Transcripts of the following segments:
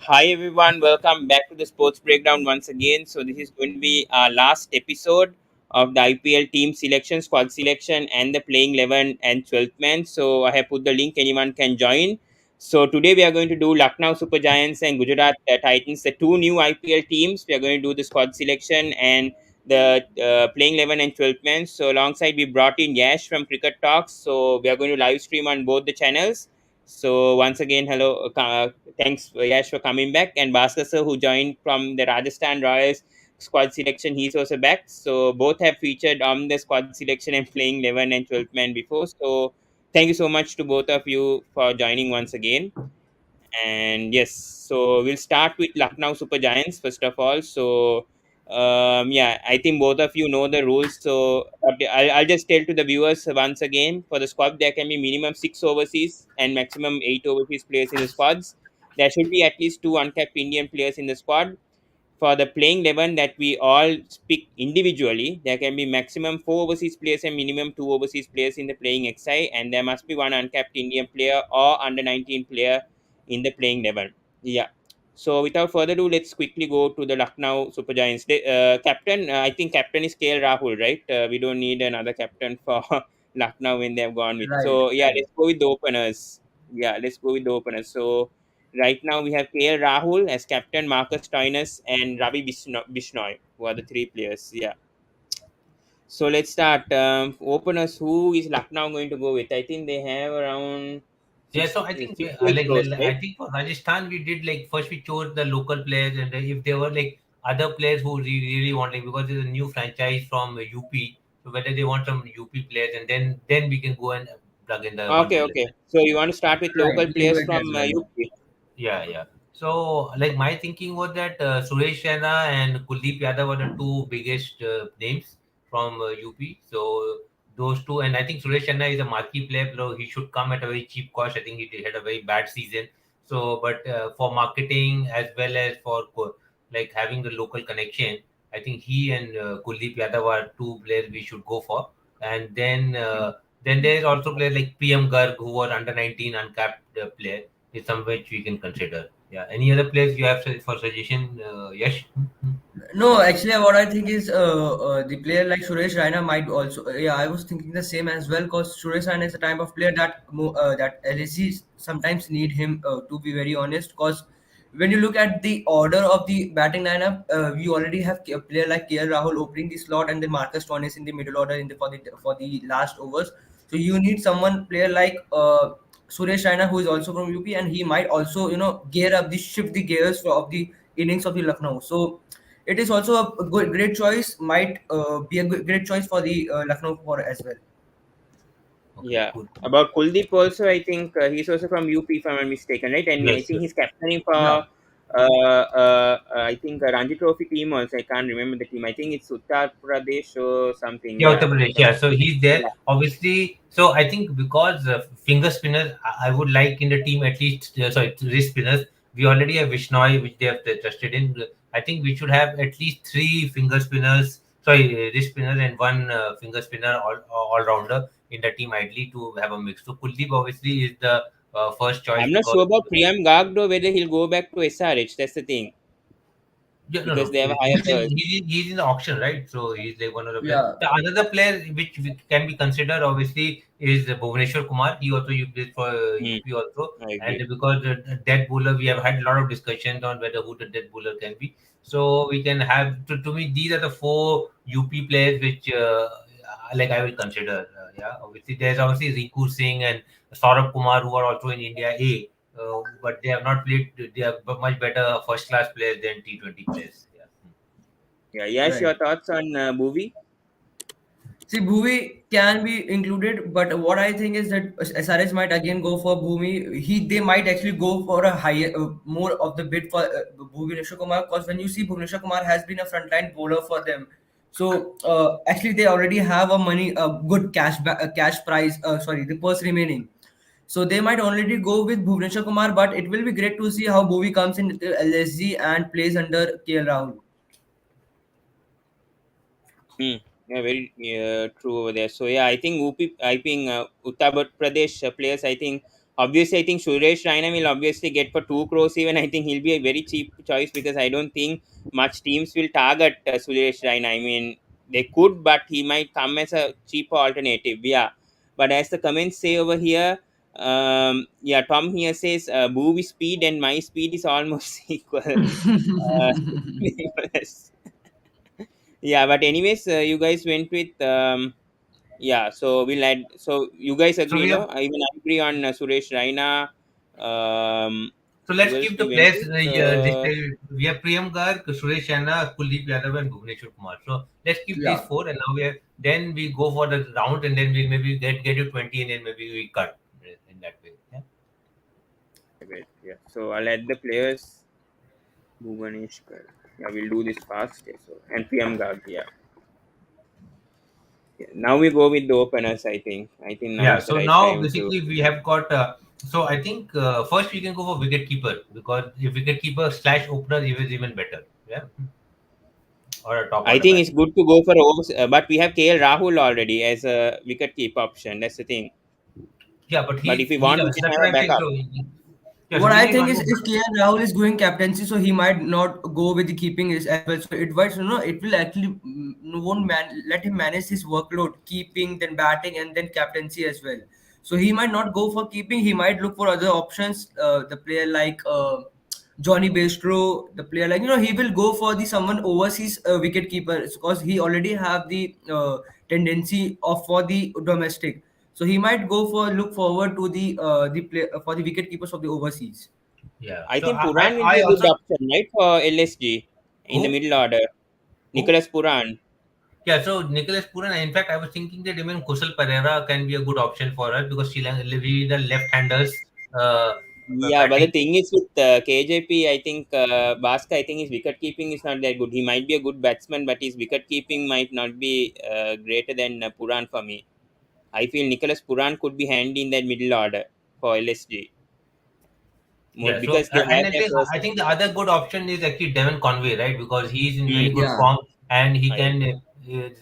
Hi everyone, welcome back to the Sports Breakdown once again. So this is going to be our last episode of the IPL team selection, squad selection, and the playing 11 and 12th man. So I have put the link; anyone can join. So today we are going to do Lucknow Supergiants and Gujarat Titans, the two new IPL teams. We are going to do the squad selection and the playing 11 and 12th man. So alongside we brought in Yash from Cricket Talks. So we are going to live stream on both the channels. So once again, hello, thanks Yash for coming back, and Bhasker sir who joined from the Rajasthan Royals squad selection. He's also back. So both have featured on the squad selection and playing 11 and 12th man before. So thank you so much to both of you for joining once again. And yes, so we'll start with Lucknow Super Giants first of all. So yeah, I think both of you know the rules. So I'll just tell to the viewers once again, for the squad there can be minimum 6 overseas and maximum 8 overseas players in the squads. There should be at least 2 uncapped Indian players in the squad. For the playing 11 that we all pick individually, there can be maximum 4 overseas players and minimum 2 overseas players in the playing XI, and there must be one uncapped Indian player or under 19 player in the playing 11. Yeah. So without further ado, let's quickly go to the Lucknow Super Giants. Captain, I think captain is KL Rahul, right? We don't need another captain for Lucknow when they have gone with. Right, So yeah, right. let's go with the openers. Yeah, let's go with the openers. So right now we have KL Rahul as captain, Marcus Stoinis, and Ravi Bishnoi, who are the three players. Yeah. So let's start. Openers, who is Lucknow going to go with? I think they have around Yeah, six, so I think six to eight crores, I right? think for Rajasthan we did like first we chose the local players, and if there were like other players who really want, like, because there's a new franchise from UP, so whether they want some UP players, and then we can go and plug in the one to Okay, 11. okay. So you want to start with Right, local we can do players it from as well. UP? Yeah, yeah. So, like, my thinking was that Suresh Raina and Kuldeep Yadav were the two biggest names from UP. So those two, and I think Suresh Raina is a marquee player. So he should come at a very cheap cost. I think he had a very bad season. So, but for marketing as well as for like having the local connection, I think he and Kuldeep Yadav are two players we should go for. And then there's also players like PM Garg, who were under 19 uncapped player, is some which we can consider. Yeah. Any other place you have for suggestion? Yes. No, actually, what I think is the player like Suresh Raina might also. Yeah, I was thinking the same as well because Suresh Raina is the type of player that that LSG sometimes need him. To be very honest, because when you look at the order of the batting lineup, we already have a player like KL Rahul opening the slot and then Marcus Stoinis in the middle order in the for the last overs. So you need someone player like Suresh Raina who is also from UP and he might also gear up the shift the gears of the innings of the Lucknow. So it is also a good, great choice. Might be a great choice for the Lucknow for as well. Okay. Yeah. Cool. About Kuldeep also, I think he's also from UP, if I'm not mistaken, right? And I Yes. think he's captaining for, Yeah. I think a Ranji Trophy team also. I can't remember the team. I think it's Uttar Pradesh or something. Yeah, Yeah. Uttar Pradesh. Uttar Yeah, so Pradesh. he's there. Yeah. Obviously, so I think because finger spinners, I would like in the team at least, sorry, wrist spinners. We already have Vishnoi, which they have trusted in. I think we should have at least three finger spinners, sorry, wrist spinners and one finger spinner all rounder in the team, ideally to have a mix. So Kuldeep obviously is the first choice I'm not because sure about Priyam Gagdo whether he'll go back to SRH. That's the thing, yeah, no, because no. they have a higher purse. He's in the auction, right? So he's like one of the players. Yeah. The another player which we can be considered obviously is Bhuvaneshwar Kumar. He also you plays for Hmm. UP also, I and agree. because the dead bowler, we have had a lot of discussions on whether who the dead bowler can be. So we can have to me these are the four UP players which like I will consider. Yeah, obviously there's obviously Riku Singh and Saurabh Kumar who are also in India A. But they have not played. They are much better first class players than T20 players. Yeah. Yeah. Yash, Right. your thoughts on Bhuvi? See, Bhuvi can be included, but what I think is that SRS might again go for Bhumi. They might actually go for a higher, more of the bid for Bhuvaneshwar Kumar because when you see Bhuvaneshwar Kumar has been a frontline bowler for them, so actually they already have a good cash prize. Sorry, the purse remaining. So they might already go with Bhuvaneshwar Kumar, but it will be great to see how Bhuvi comes in LSG and plays under KL Rahul. Hmm. Yeah, very true over there. So yeah, I think UP, I think Uttar Pradesh players, I think obviously I think Suresh Raina will obviously get for 2 crores even. I think he'll be a very cheap choice because I don't think much teams will target Suresh Raina. I mean, they could, but he might come as a cheaper alternative. Yeah, but as the comments say over here, yeah, Tom here says Booby speed and my speed is almost equal. Yeah, but anyways, you guys went with yeah. So we'll add. So you guys So agree, we no? have Even I agree on Suresh Raina. so Who let's else keep the we went players. with? We have Priyam Garg, Suresh Raina, Kuldeep Yadav, and Bhuvneshwar Kumar. So let's keep these Yeah, four, and now we have, then we go for the round, and then we maybe get you 20, and then maybe we cut in that way. Yeah. Wait, yeah. So I'll add the players. Bhuvaneshwar. Yeah, we'll do this fast. Yeah, so and PM Garg. Yeah. Yeah. Now we go with the openers. I think. I think now Yeah. is the So right now time to. basically we have got. So I think first we can go for wicket keeper because if wicket keeper slash opener is even better. Yeah. Or a top I order think it's batsman. good to go for overs, but we have KL Rahul already as a wicket keep option. That's the thing. Yeah, but But if we he's want, we can that's have what a I'm saying. backup. So yeah, so what we I need think one is more. if KL Rahul is going captaincy, so he might not go with the keeping is as well. So it was, it will actually won't let him manage his workload, keeping, then batting, and then captaincy as well. So he might not go for keeping. He might look for other options. The player like Johnny Bairstow, the player like he will go for the someone overseas wicket keeper because he already have the tendency of for the domestic. So he might go for look forward to the play for the wicket keepers of the overseas. Yeah. I So think Puran will be I a good also option, right, for LSG in the who middle order. who Nicholas Puran. yeah. So Nicholas Puran. In fact, I was thinking that even Kushal Pereira can be a good option for us because Sri Lanka we the left-handers Yeah, but the batting. thing is with KJP, I think Bhasker, I think his wicket keeping is not that good. He might be a good batsman, but his wicket keeping might not be greater than Puran for me. I feel Nicholas Puran could be handy in that middle order for LSG more Yeah, so because they and have their first. I think the other good option is actually Devon Conway, right? Because he's in very Hmm, good Yeah. form and he I can. agree.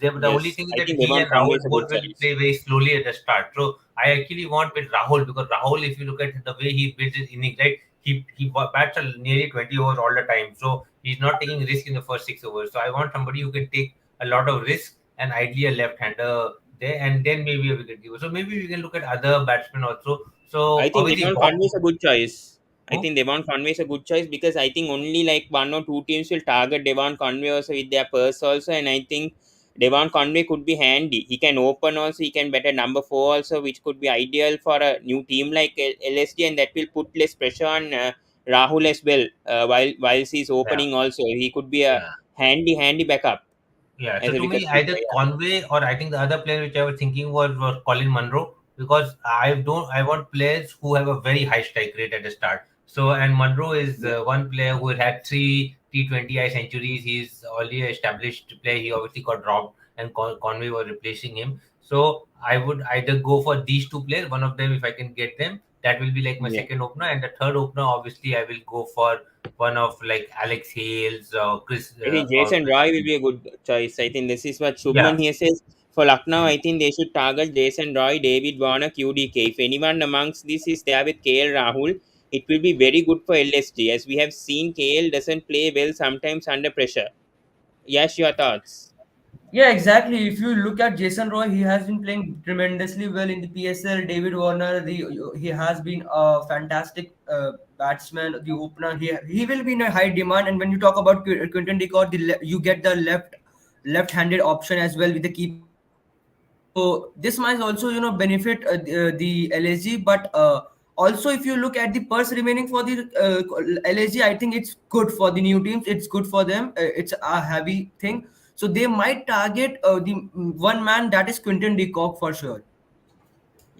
The only Yes, thing is I that think he Devon and Conway Rahul is a good both will choice. play very slowly at the start. So I actually want with Rahul because Rahul, if you look at the way he builds his innings, right? He bats nearly 20 overs all the time. So he's not taking risk in the first 6 overs. So I want somebody who can take a lot of risk and ideally a left-hander there, and then maybe a wicket keeper. So maybe we can look at other batsmen also. I So think obviously Devon Bob. Conway is a good choice. I Who? think Devon Conway is a good choice because I think only like one or two teams will target Devon Conway also with their purse also, and I think Devon Conway could be handy. He can open also, he can bat at number four also, which could be ideal for a new team like LSD, and that will put less pressure on Rahul as well. Whilst he's Yeah. opening also, he could be a Yeah. handy backup Yeah, as so a to wicket me, keeper. either Conway or I think the other player which I was thinking was Colin Monroe because I want players who have a very high strike rate at the start. So and Monroe is Yeah. one player who had three T20I centuries. He's already an established player. He obviously got dropped and Conway was replacing him. So I would either go for these two players. One of them, if I can get them, that will be like my Yeah. second opener, and the third opener, obviously, I will go for one of like Alex Hales or Chris I think or Jason Chris. Roy will be a good choice. I think this is what Yeah. Shubman here says. For Lucknow, I think they should target Jason Roy, David Warner, QDK. If anyone amongst this is there with KL Rahul, it will be very good for LSG. As we have seen, KL doesn't play well sometimes under pressure. Yes, your thoughts? Yeah, exactly. If you look at Jason Roy, he has been playing tremendously well in the PSL. David Warner, he has been a fantastic batsman, the opener. He will be in a high demand. And when you talk about Quinton de Kock, you get the left-handed option as well with the keeping option. So this might also benefit the LSG, but also if you look at the purse remaining for the LSG, I think it's good for the new teams. It's good for them. It's a heavy thing, so they might target the one man that is Quinton de Kock for sure.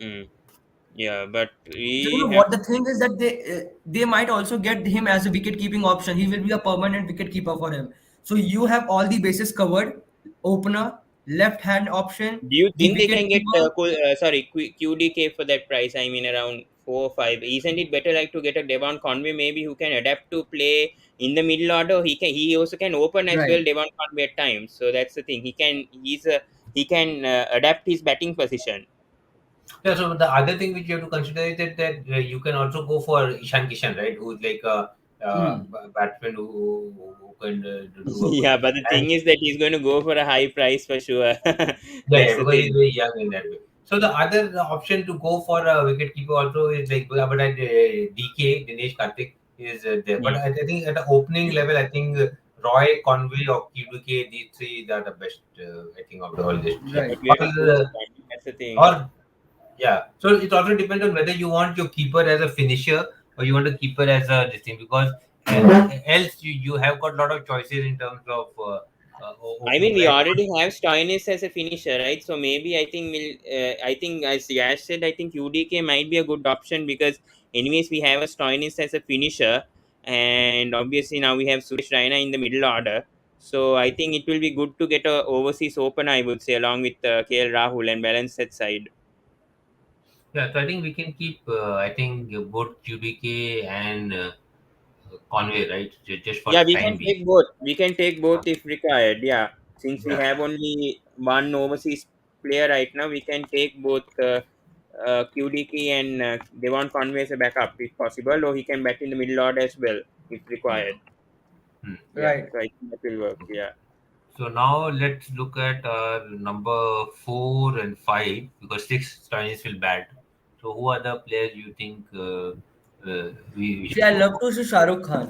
Mm, yeah, but So we have. what the thing is that they might also get him as a wicket keeping option. He will be a permanent wicket keeper for him. So you have all the bases covered: opener, left hand option, Do you the think they wicket can get keeper. QDK for that price? I mean, around 4 or 5. Isn't it better like to get a Devon Conway maybe who can adapt to play in the middle order? He also can open as Right. well. Devon Conway at times. So that's the thing. He can adapt his batting position. Yeah, so the other thing which you have to consider is that you can also go for Ishan Kishan, right? Who's like a Hmm. batsman who can do a good Yeah, job. but the And thing is that he's going to go for a high price for sure. yeah, That's yeah, the because he's thing. very young in that way. So the other option to go for a wicket keeper also is like, but at DK Dinesh Karthik is there. But Hmm. I think at the opening level, I think Roy Conway or QDK, these three are the best. I think of the all this. Yeah, Right. but we have to choose Or, one. That's the thing. or yeah, so it also depends on whether you want your keeper as a finisher or you want a keeper as a this thing, because else you have got a lot of choices in terms of I mean, opening we line. already have Stoinis as a finisher, right? So maybe I think we'll. I think as Yash said, I think UDK might be a good option because anyways we have a Stoinis as a finisher, and obviously now we have Suresh Raina in the middle order. So I think it will be good to get a overseas opener, I would say, along with KL Rahul and balance that side. Yeah, so I think we can keep I think both QDK and Conway, right? Just for Yeah, the we time can being. take both. We can take both if required. Yeah, since we Yeah. have only one overseas player right now, we can take both QDK and Devon Conway as a backup if possible, or he can bat in the middle order as well if required. Hmm. Yeah, Right. so I think that will work. Okay. Yeah, So now let's look at number 4 and 5, because six Chinese will bat. So who are the players you think we See, should I go love for? to see Shah Rukh Khan.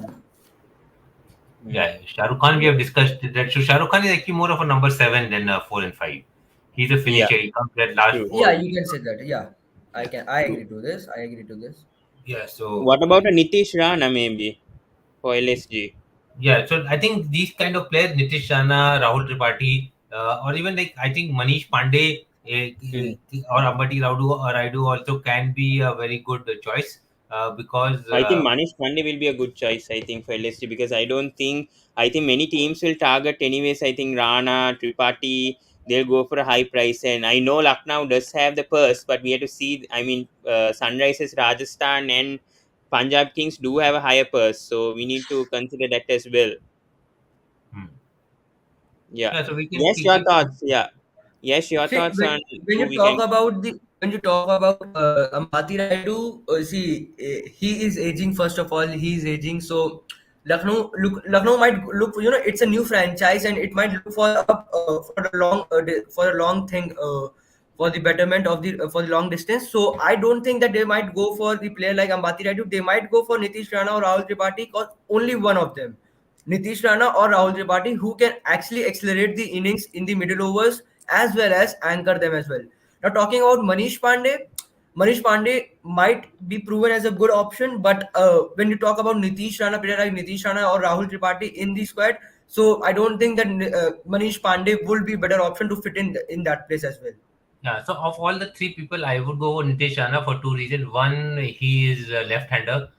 mm. Yeah, Shah Rukh Khan, we Yeah, have discussed that. So Shah Rukh Khan is actually more of a number 7 than 4 and 5. He's a yeah, finisher. He comes at last true. four Yeah, you overs. can say that. Yeah, I True. agree to this. I agree to this. Yeah, so What about a Nitish Rana maybe for LSG? yeah, so I think these kind of players, Nitish Rana, Rahul Tripathi, or even like I think Manish Pandey Hmm. or Ambati Raidu also can be a very good choice because I think Manish Pandey will be a good choice. I think for LSG because I don't think I think many teams will target anyways. I think Rana, Tripathi, they'll go for a high price, and I know Lucknow does have the purse, but we have to see. I mean, Sunrisers, Rajasthan, and Punjab Kings do have a higher purse, so we need to consider that as well. hmm. Yeah. Yeah, so we can Yes, your keep. thoughts. Yeah. Yes, your See, thoughts on when who you we talk can. about the when you talk about Ambati Raidu, see, he is aging. First of all, he is aging. So Lucknow might look. It's a new franchise, and it might look for a long thing for the betterment of the for the long distance. So I don't think that they might go for the player like Ambati Raidu. They might go for Nitish Rana or Rahul Tripathi, because only one of them, Nitish Rana or Rahul Tripathi, who can actually accelerate the innings in the middle overs as well as anchor them as well. Now, talking about Manish Pandey might be proven as a good option, but when you talk about Nitish Rana, player like Nitish Rana or Rahul Tripathi in the squad, so I don't think that Manish Pandey would be better option to fit in that place as well. Yeah, so of all the three people, I would go with Nitish Rana for two reasons. One, he is a left-hander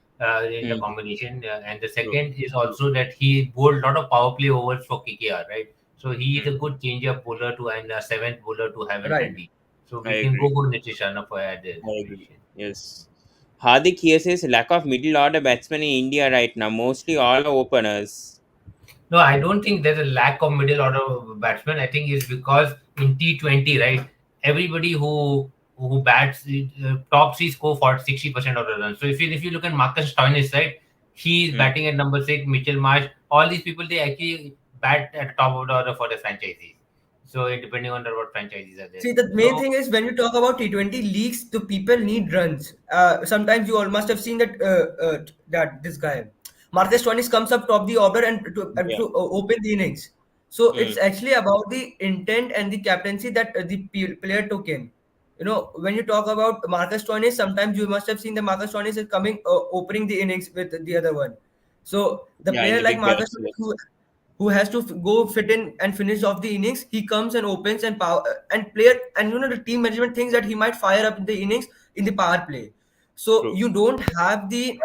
in the Hmm. combination, and the True. second is also that he bowled a lot of power play overs for KKR, right? So he is Hmm. a good changer bowler to and a seventh bowler to have in Right. handy. So I we can go agree. for Nitish Rana for I this agree. position. Yes. Hardik here says lack of middle order batsmen in India right now. Mostly all are openers. No, I don't think there's a lack of middle order batsmen. I think it's because in T20, right, everybody who bats tops he score for 60% of the runs. So if you look at Marcus Stoinis, right, he's Hmm. batting at number 6. Mitchell Marsh, all these people they actually bat at the top of the order for the franchises. So depending on what franchises are there. See, the main So thing is when you talk about T20 leagues, the people need runs. Sometimes you all must have seen that this guy, Marcus Stoinis, comes up top the order and Yeah. to open the innings. So Hmm. it's actually about the intent and the captaincy that player took in. When you talk about Marcus Stoinis, sometimes you must have seen that Marcus Stoinis is coming opening the innings with the other one. So the Yeah, in player the like big Marcus gaps. Stoinis, Yes. who has to go fit in and finish off the innings, he comes and opens and power and player, and the team management thinks that he might fire up the innings in the power play. So True. you don't have the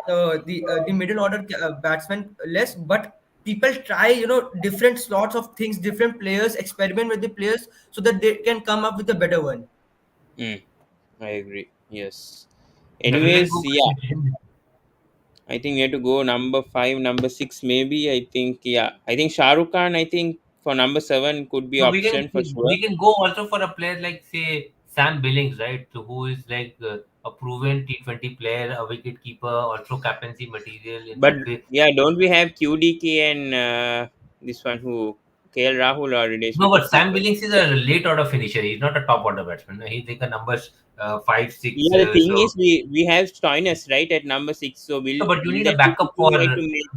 middle order batsman less, but people try different slots of things, different players experiment with the players so that they can come up with a better one. Hmm. I agree. Yes. yeah, so let's Anyways, go. yeah. I think we have to go number five, number six, maybe. I think yeah. I think Shah Rukh Khan. I think for number seven could be No, we can option for sure. we can go also for a player like say Sam Billings, right? So who is like a proven T20 player, a wicket keeper, also captaincy material in But that way. yeah, don't we have QDK and this one who KL Rahul or Dinesh No, but Sam wicketkeeper? Billings is a late order finisher. He's not a top order batsman. He's like a numbers five, six. Yeah, the thing So is, we have Stoinis right at number 6. So no, but you will need a that be backup too for. high to make?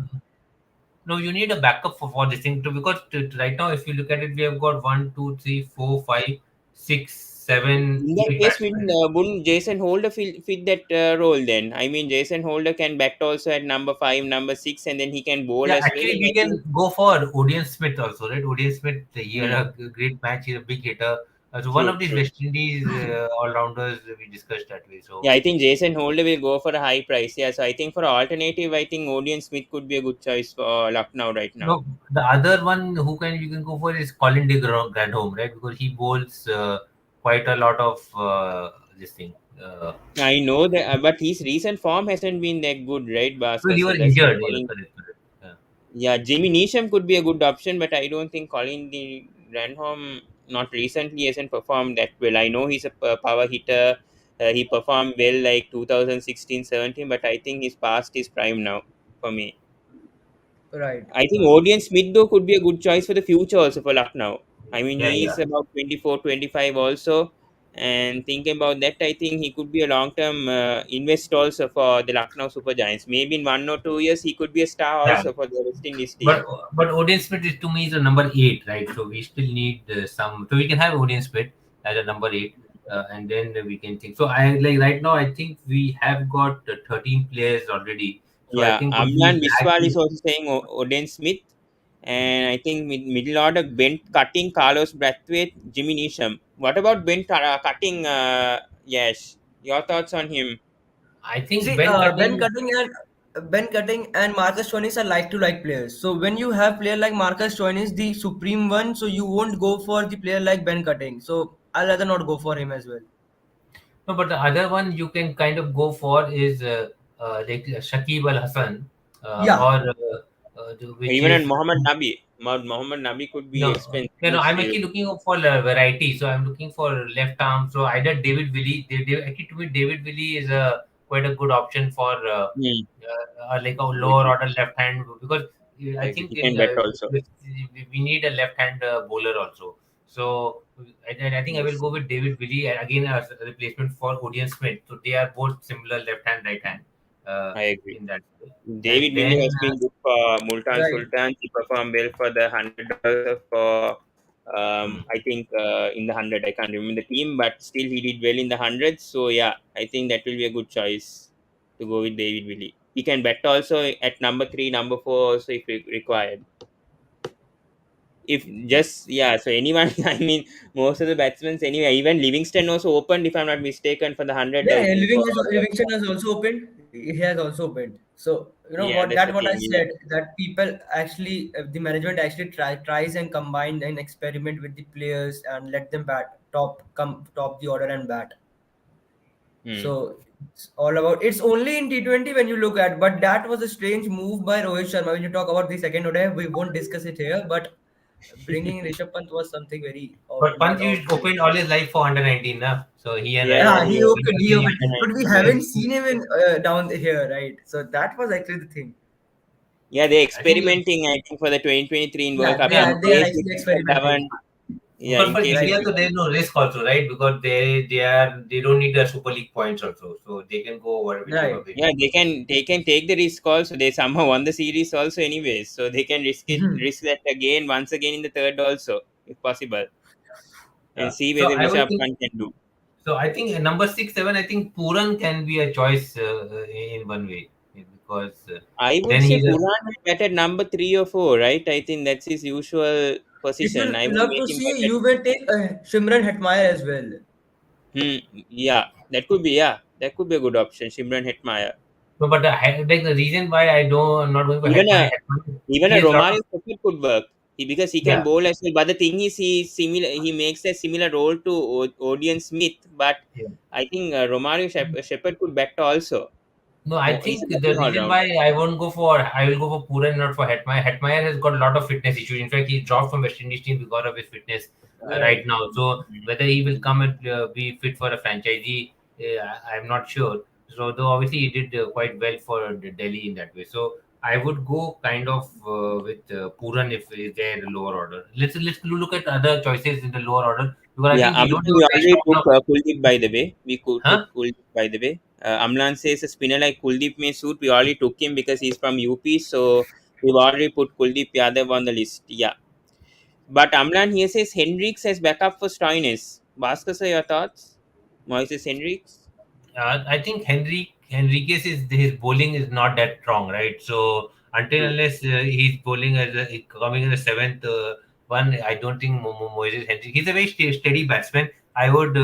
No, you need a backup for this thing too, because right now, if you look at it, we have got one, two, three, four, five, six, seven, In that eight case, batsmen. wouldn't Jason Holder fit that role then? I mean, Jason Holder can bat also at number 5, number 6, and then he can bowl Yeah, as well. actually, And we I think, can go for Odion Smith also, right? Odion Smith, he had hmm, a great match. He's a big hitter. So one true, of these true. West Indies all rounders we discussed that way. So Yeah, I think Jason Holder will go for a high price. Yeah, so I think for alternative, I think Odean Smith could be a good choice for Lucknow right now. no, the other one who can you can go for is Colin de Grandhomme, right? Because he bowls quite a lot of this thing. I know that, but his recent form hasn't been that good, right, Well, Bhaskar? he So was that's the injured. Yeah, calling. correct, correct. Yeah. Yeah, Jimmy Neesham could be a good option, but I don't think Colin the Granholm not recently hasn't performed that well. I know he's a power hitter. He performed well like 2016-17, but I think he's past his prime now for me. Right. I think Odean Smith though could be a good choice for the future also for Lucknow. I mean, Yeah, he yeah. is about 24, 25 also. And thinking about that, I think he could be a long-term invest also for the Lucknow Supergiants. Maybe in 1 or 2 years, he could be a star Yeah. also for the West Indies team. But Odin Smith is to me is a number eight, right? So we still need some. So we can have Odin Smith as a number eight, and then we can think. So I like right now. I think we have got 13 players already. So I Yeah, think could Amlan we add Biswal is to? also saying Oden Smith, and I think middle order Ben Cutting, Carlos Brathwaite, Jimmy Neesham. What about Cutting? Yes, your thoughts on him? I think See, Ben Cutting. Ben Cutting and Marcus Stoinis are like to like players. So when you have player like Marcus Stoinis, the supreme one, so you won't go for the player like Ben Cutting. So I'll rather not go for him as well. No, but the other one you can kind of go for is like Shakib Al Hassan, Yeah, which Even on is Mohammad Nabi, Mohammad Nabi could be no, expensive I'm still. actually looking for variety. So I'm looking for left arm. So either David Willie. Actually, to me, David Willie is a quite a good option for Hmm. like a I lower agree. order left hand because I I agree. think He can bet also. we need a left hand bowler also. So I think I will Yes, go with David Willie again as a replacement for Odion Smith. So they are both similar left hand, right hand I agree. in that way. David And Willie then has been good for Multan right. Sultan. He performed well for the $100 for hmm. I think in the 100. I can't remember the team, but still he did well in the hundreds. So yeah, I think that will be a good choice to go with David Willie. He can bet also at number 3, number 4 also if required. If just yeah, so anyone I mean most of the batsmen anyway. Even Livingston also opened if I'm not mistaken for the 100 Yeah, for Livingston has also opened. He has also opened. So you know yeah, what that's that the what I thing. Yeah. said that people actually the management actually tries and combine and experiment with the players and let them bat top the order and bat. Hmm. So it's all about it's only in T20 when you look at, but that was a strange move by Rohit Sharma. When you talk about the second ODI, we won't discuss it here, but bringing Rishabh Pant was something very But Pant not used ordinary. opened all his life for under 19, na? So he and Yeah, Yeah, he Rahul he interchange. opened, but we haven't seen him in down here, right? So that was actually the thing. yeah, they're I think experimenting. I think for the 2023 in World Yeah, Cup, in they are case if actually Shikhar experimenting, Dhawan, yeah, because in for case if right? India, so there's no risk also, right? Because they don't need the Super League points also, so they can go over whichever Right. way. yeah, they can take the risk also. They somehow won the series also anyways, so they can risk that again once again in the third also if possible, and Yeah. see So whether I will Rishabh think. Pant can do. So I think number 6, 7. I think Puran can be a choice in one way because I would then say he's a. Pooran will bat at number 3 or 4, right? I think that's his usual If position. you I would love make to him bat see, at. you will take Shimran Hetmeyer as well. Yeah, that could be, yeah, that could be a good option. Shimran Hetmeyer. No, but like the reason why I don't I'm not going for Even Hetman, a Hetman, even he a has a lot of Romario Shepherd could work. Because he can yeah bowl as well. But the thing is, he makes a similar role to Odion Smith. But yeah. I think Romario Shepherd could bat also. No, I He's a think the bowling all reason rounder. why I will go for Puran, not for Hetmeyer. Hetmeyer has got a lot of fitness issues. In fact, he dropped from West Indies team because of his fitness Right. right now. So whether he will come and be fit for a franchisee, I'm not sure. So though obviously he did quite well for Delhi in that way. So I would go kind of with Puran if is there in the lower order. Let's look at other choices in the lower order because I Yeah, think we don't have We a very already strong took enough. Kuldeep by the way. We could took Huh? Kuldeep by the way. Amlan says a spinner like Kuldeep may suit. We already took him because he's from UP. So we've already put Kuldeep Yadav on the list. Yeah. But Amlan here says Hendricks as backup for Stoinis. Bhaskar, sir, your thoughts? Moises Hendricks? I think Henriquez is his bowling is not that strong, right? So until True. unless he's bowling as coming in the seventh one, I don't think Moises Henrique. He's a very steady batsman. I would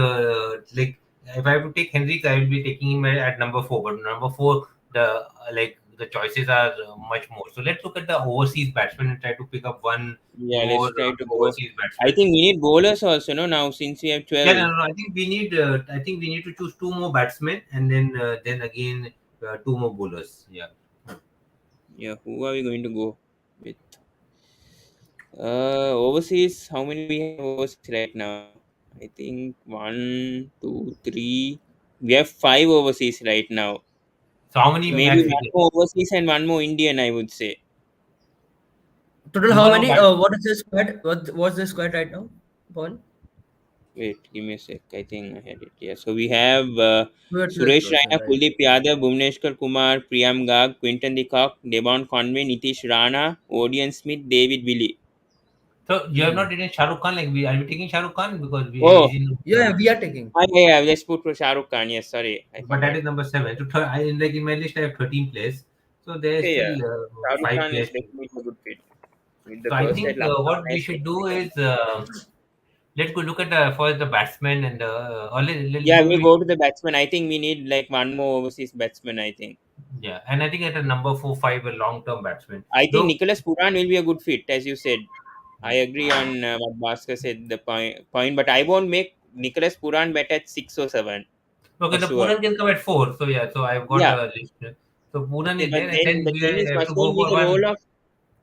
like if I have to take Henrique, I will be taking him at number four. But number four, the choices are much more. So let's look at the overseas batsman and try to pick up one Yeah, more let's try to go. overseas I batsman. think we need bowlers also, no? Now since we have Yeah, 12. no. I think we need. I think we need to choose two more batsmen and then again two more bowlers. Yeah. Yeah, who are we going to go with? Overseas, how many we have overseas right now? I think one, two, three. We have five overseas right now. So how many Maybe match one wicket? more overseas and one more Indian, I would say. Total how One more many? bat. What is the squad? What's the squad right now? Pawan? Wait, give me a sec. I think I had it. Yeah. So we have We are 12 Suresh person, Raina, right? Kuldeep Yadav, Bhuvneshwar Kumar, Priyam Gag, Quinton de Kock, Devon Conway, Nitish Rana, Odion Smith, David Willey. So you have not Hmm. taken Shah Rukh Khan. Like we are we taking Shah Rukh Khan because Oh, he's in. Yeah, we are taking. yeah. Let's put for Shah Rukh Khan. Yes, sorry. I But that forgot. is number seven. So like in my list, I have 13 players. So there is Okay, still yeah. Shah Rukh five Khan is players. definitely a good fit. With the So I burst at think Lucknow what we has should do definitely. is let's go look at first the batsman and or Yeah, we'll go to the batsman. I think we need like one more overseas batsman, I think. yeah, and I think at a number four, five, a long-term batsman. I think Though Nicholas Puran will be a good fit, as you said. I agree on what Bhaskar said, the point, but I won't make Nicholas Puran bet at 6 or 7 okay, for the sure. Pooran can come at four. So yeah, so I've got Yeah. a list. So Pooran Okay, is but there, and then then the thing is, have must to then go be for the role one. of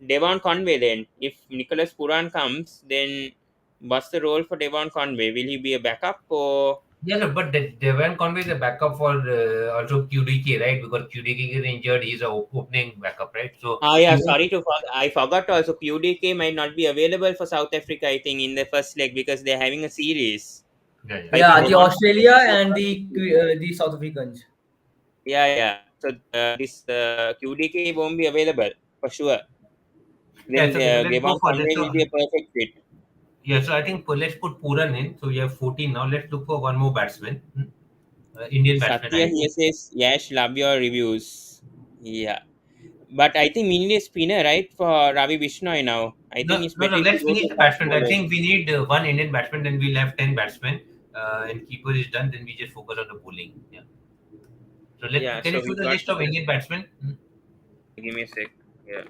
Devon Conway then. If Nicholas Puran comes, then what's the role for Devon Conway? Will he be a backup or. Yeah, no, but Devan Conway is a backup for also QDK, right? Because QDK is injured, he's a opening backup, right? So Ah, yeah, he won't. sorry I forgot also. QDK might not be available for South Africa, I think, in the first leg because they're having a series. Yeah, yeah. So I Yeah, think So the Devon Australia Conway and will be. the South Africans. Yeah, yeah. So this QDK won't be available for sure. yeah, Then so let's go Devon for this. Conway So will be a perfect fit. yeah, so I think let's put Pooran in. So we have 14 now. Let's look for one more batsman, Indian batsman. Satya I here mean. says, Yash, love your reviews. Yeah. But I think we need a spinner, right, for Ravi Bishnoi now. I think No, it's no, better no. if we Let's go finish for the fast batsman. I bowlers. think we need one Indian batsman. Then we'll have 10 batsmen, and keeper is done. Then we just focus on the bowling. Yeah. So let Yeah, can so you show we the got. list of Indian batsmen? Give me a sec. Yeah.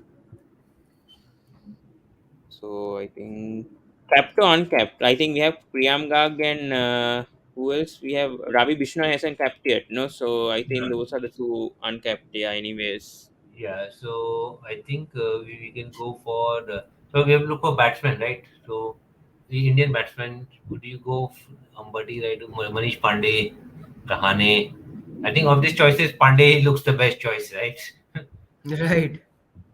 So I think capped to uncapped. I think we have Priyam Gag and who else? We have Ravi Bishnoi hasn't capped yet, no? So I think No. those are the two uncapped. Yeah, anyways. Yeah, so I think we can go for the. So we have to look for batsmen, right? So the Indian batsmen, would you go Ambati, right? Manish Pandey, Rahane. I think of these choices, Pandey looks the best choice, right? Right.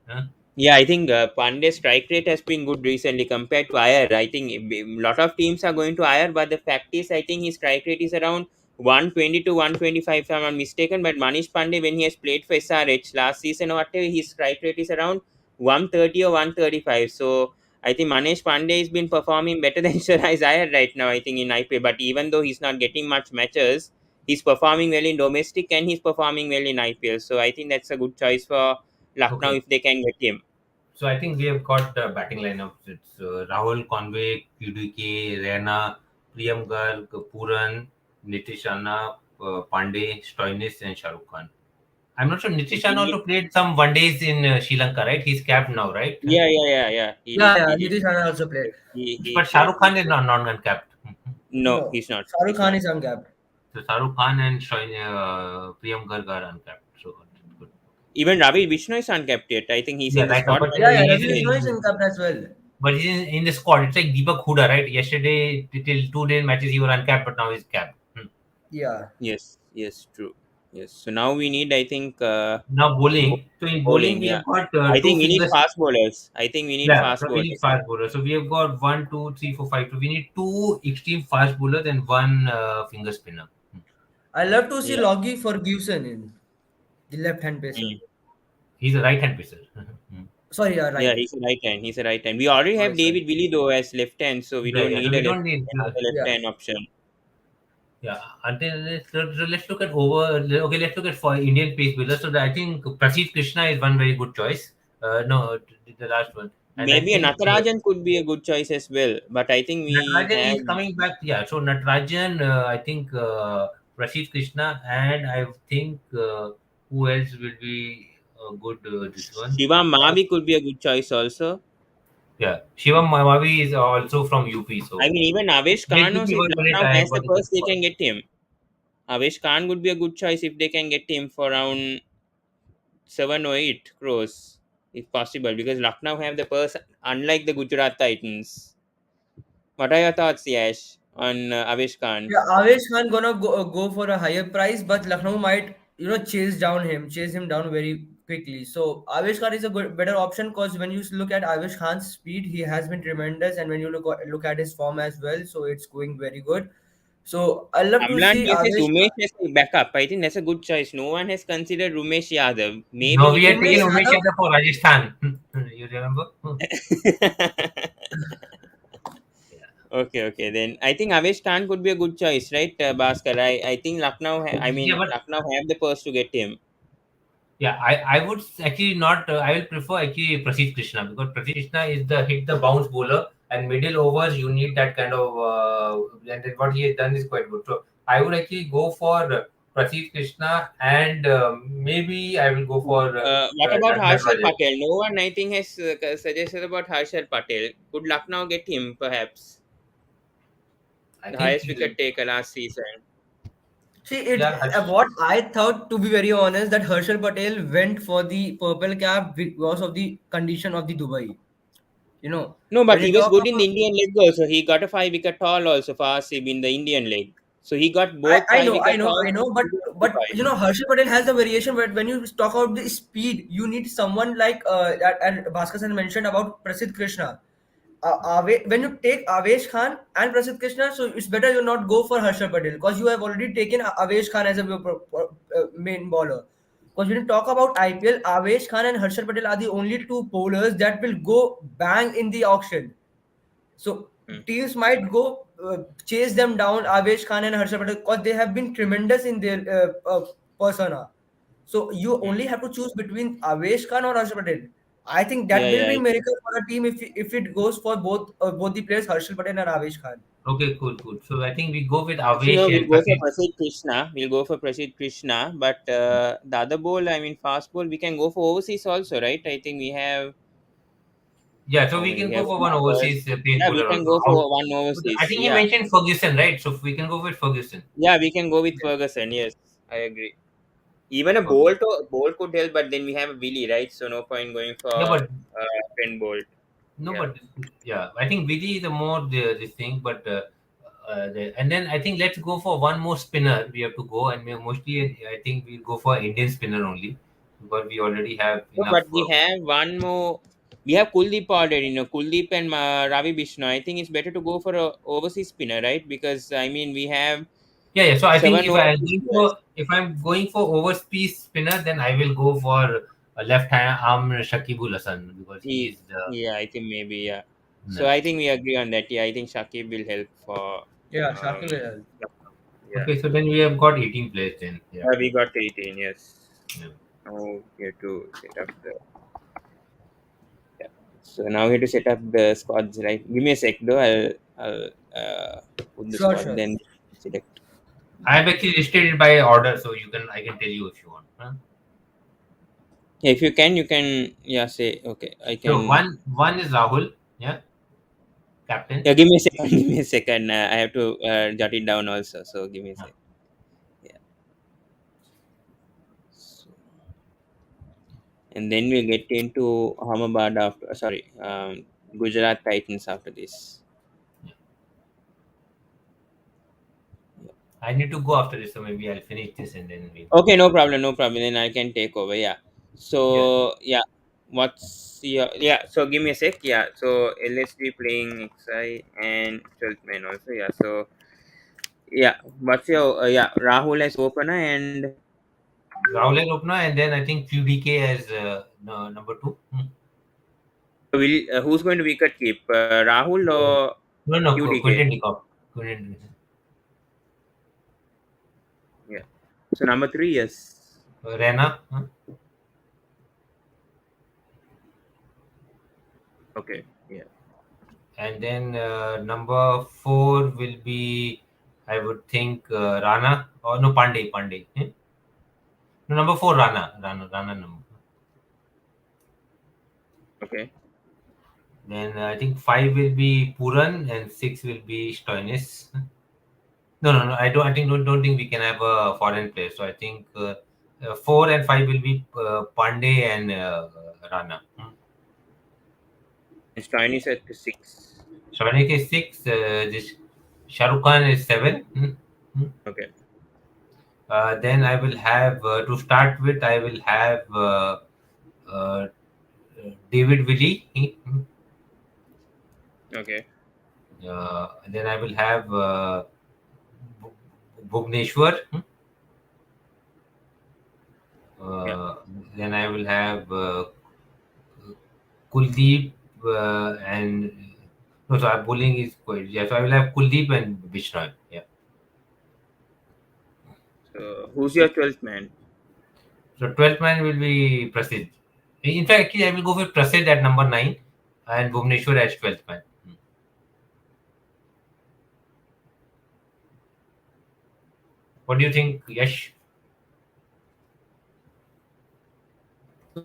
Huh? Yeah, I think Pandey's strike rate has been good recently compared to Iyer. I think a lot of teams are going to Iyer, but the fact is, I think his strike rate is around 120 to 125, if I'm not mistaken. But Manish Pandey, when he has played for SRH last season or whatever, his strike rate is around 130 or 135. So I think Manish Pandey has been performing better than Suraj Iyer right now, I think, in IPL. But even though he's not getting much matches, he's performing well in domestic and he's performing well in IPL. So I think that's a good choice for Lucknow Okay, if they can get him. so I think we have got the batting lineups. It's Rahul, Conway, QDK, Raina, Priyam Garg, Pooran, Nitish Rana, Pandey, Stoinis, and Shah Rukh Khan. I'm not sure. Nitish Rana also played some one days in Sri Lanka, right? He's capped now, right? Yeah. He Yeah, did. yeah. He did. Nitish Rana also played. He But Shah played. Rukh Khan is not non-capped. No, No, he's not. Shahrukh He's Khan not. is uncapped. So Shah Rukh Khan and Priyam Garg are uncapped. So Even Ravi Vishnu is uncapped yet. I think he's Yeah, in the right now, squad. but Yeah, yeah, he's Ravi Vishnu is in cup as well. in the squad. It's like Deepak Huda, right? Yesterday, till 2 day matches, he was uncapped, but now he's capped. Yeah. Yes, yes, true. Yes. So now we need, I think, Now bowling. So in bowling, bowling. we Yeah. have got I two think we need fingers. fast bowlers. I think we need Yeah, fast so we need bowlers. fast bowlers. So we have got 1, 2, 3, 4, 5. So we need two extreme fast bowlers and one finger spinner. I love to see Yeah. Logie Ferguson in the left hand pacer. Mm. He's a right hand pacer. Sorry, Yeah, right. he's a right hand. He's a right hand. We already have Sorry. David Villi though as left hand, so we Yeah, don't yeah. So need a we don't need. another left Yeah. hand option. Yeah, until let's look at Okay, let's look at for Indian pace bowlers. So I think Prasidh Krishna is one very good choice. No, the last one, and I Maybe a think Natarajan could be a good choice as well, but I think we Natarajan have is coming back. Yeah, so Natarajan, I think Prasidh Krishna, and I think who else will be good this one? Shiva Mavi could be a good choice also. Yeah, Shivam Mamavi is also from UP, I so mean, even Avesh just Khan give me also, if 1 minute. Lucknow I have has the got to purse, get they call. can get him. Avesh Khan would be a good choice if they can get him for around 7 or 8 crores, if possible, because Lucknow have the purse, unlike the Gujarat Titans. What are your thoughts, Yash, on Avesh Khan? Yeah, Avesh Khan gonna go for a higher price, but Lucknow might chase him down very quickly. So Avesh Khan is a better option because when you look at Avesh Khan's speed, he has been tremendous, and when you look at his form as well, so it's going very good. So I love to Amlan see versus Avesh. Umesh as a backup. I think that's a good choice. No one has considered Umesh Yadav. Maybe No, he we had could be taken Umesh a Umesh Yadav. Yadav for Rajasthan. You remember? Okay, okay. Then I think Avesh Khan could be a good choice, right, Bhaskar? I think Lucknow. I Yeah, mean, but Lucknow have the purse to get him. yeah, I would actually not. I will prefer actually Prasidh Krishna because Prasidh Krishna is the hit the bounce bowler and middle overs you need that kind of. And then what he has done is quite good. So I would actually go for Prasidh Krishna and maybe I will go for What about Harshal Natarajan. Patel? No one, I think, has suggested about Harshal Patel. Could Lucknow get him, perhaps? I The think highest wicket taker last season. See, it yeah, what I thought, to be very honest, that Harshal Patel went for the purple cap because of the condition of the Dubai. You know, No, but when he you was talk good in the about, Indian leg also. He got a 5 wicket haul also for RCB in the Indian leg. So he got both I 5 know, I wicket know, hauls I in know, the Indian but qualified. Harshal Patel has the variation. But when you talk about the speed, you need someone like that. And Bhaskar has mentioned about Prasidh Krishna. When you take Avesh Khan and Prasidh Krishna, so it's better you not go for Harshal Patel because you have already taken Avesh Khan as a main bowler. Because when you talk about IPL, Avesh Khan and Harshal Patel are the only two bowlers that will go bang in the auction. So Hmm, teams might go chase them down, Avesh Khan and Harshal Patel, because they have been tremendous in their persona. So you hmm. only have to choose between Avesh Khan or Harshal Patel. I think that Yeah, will yeah. be miracle for a team if it goes for both the players Harshal Patel and Avesh Khan. okay, cool, cool. So I think we go with Actually, no, Avesh we'll and go for Prasidh. Prasidh Krishna. We'll go for Prasidh Krishna. But the other bowl, I mean, fast bowl, we can go for overseas also, right? I think we have Yeah, so how we many? can We go have for one numbers. overseas pace Yeah, we bowler can also. go Out. for one I overseas. think you Yeah, mentioned Ferguson, right? So we can go with Ferguson. yeah, we can go with Ferguson. Yes, I agree. Even a Okay. bolt could help, but then we have a Willie, right? So no point going for Yeah, but Trent Bolt. no, Yeah. but yeah, I think Vidi is the more this thing, but and then I think let's go for one more spinner. We have to go, and mostly I think we'll go for Indian spinner only because we already have No, enough. but we have one more. We have Kuldeep already. Kuldeep and Ravi Vishnu. I think it's better to go for a overseas spinner, right? Because I mean, we have Yeah, yeah. So I think seven overseas spinners. if I'm going for overspeed spinner, then I will go for a left hand arm Shakibul Hasan because he He, is the yeah, I think maybe yeah. So no. I think we agree on that. Yeah, I think Shakib will help for. Yeah, Um, Shakib will help. yeah, Okay, so then we have got 18 players then. Yeah. we got 18. Yes. Yeah. Now we have to set up the. Yeah. So now we have to set up the squads, right? Give me a sec, though. I'll put the Sure, squad sure. then select. I have actually listed it by order, so I can tell you if you want. Huh? Yeah, if you can, you can. Yeah, say okay. I So can. one is Rahul, yeah, captain. Yeah, give me a second. Give me a second. I have to jot it down also. So give me a Yeah. sec. Yeah. So, and then we'll get into Ahmedabad after. Sorry, Gujarat Titans after this. I need to go after this, so maybe I'll finish this and then we'll. Okay, no problem, no problem. Then I can take over. Yeah. Yeah. So yeah, what's your yeah? So give me a sec. Yeah. So LSD playing XI and 12th man also. Yeah. So yeah, what's your yeah? Rahul as opener and Rahul as opener, and then I think QDK as no, number two. will who's going to wicket keep Rahul or No, no, QDK? Quinton de Kock. Quinton, Yeah. So number three, yes. Rana. Okay. Yeah. And then number four will be, I would think, Rana. Or no, Pandey. Pandey. No, number four, Rana. Rana number. Okay. Then I think five will be Puran and six will be Stoinis. No, no, no. I don't. I think don't think we can have a foreign player. So I think four and five will be Pandey and Rana. And Stein is at 6. Stoinis is six. This Shahrukh Khan is seven. Okay. Then I will have to start with. I will have uh, David Willie. Okay. Then I will have Bhuvneshwar. Yeah. Uh, then I will have Kuldeep and no, so bowling is quite yeah. So I will have Kuldeep and Vishnoy. Yeah. So who's your 12th man? So 12th man will be Prasid. In fact, actually, I will go with Prasid at number nine and Bhuvneshwar as 12th man. What do you think, Yash?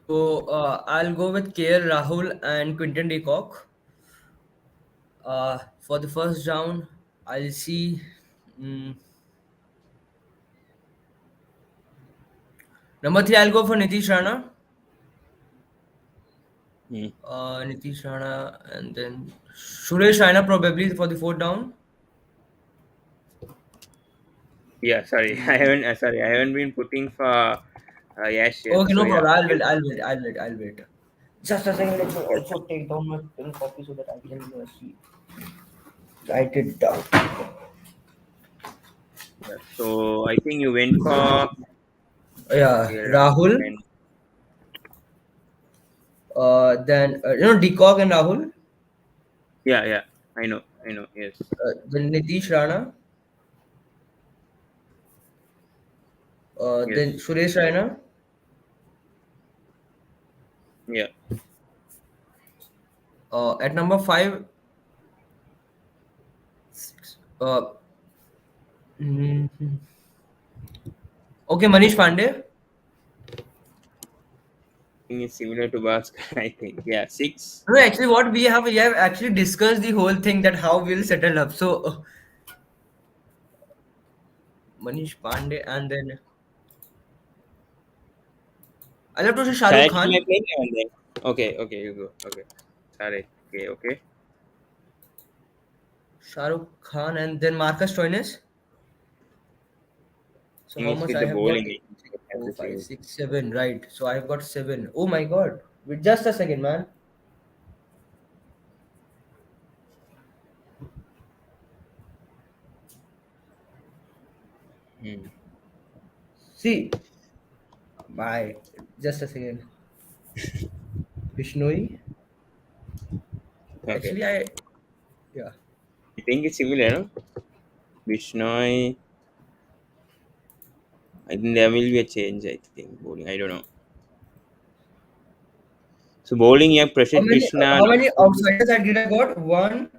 So I'll go with KL Rahul and Quinton de Kock. For the first round, I'll see. mm, Number three, I'll go for Nitish Rana. Hmm. Nitish Rana, and then Suresh Raina probably for the fourth down. Yeah. Sorry, I Mm. haven't. Sorry, I haven't been putting for Yash yet. Okay, So no yeah. problem. I'll wait. I'll wait. I'll wait. I'll wait. Just a second. Let me Okay. also take down my pen copy so that I can see. Write it down. Yeah. So I think you went for Yeah, KL Rahul Rahul. and Then Decock and Rahul. yeah, yeah. I know. I know. Yes. Then Nitish Rana. Then Yes. Suresh Raina. Yeah. At number five. Six, mhm. Okay, Manish Pandey. I think it's similar to Bhaskar. I think. Yeah. 6. No, actually, what we have actually discussed the whole thing that how we'll settle up. So Manish Pandey, and then I'll have to say Shah Shall Rukh I tell my Khan. playing and then? Okay. Okay. You go. Okay. Sorry. Okay. Okay. Shah Rukh Khan, and then Marcus Stoinis. So Thing how is much with I the have got? bowling. You have Four, to five, say. six, seven. Right. So I've got seven. Oh my God. Wait just a second, man. Hmm. See, my just a second. Bishnoi. Okay. Actually, I yeah. I think it's similar, no? Bishnoi. I think there will be a change. I think bowling. I don't know. So bowling, you have Prashid Krishna. How many outsiders I did I got? One.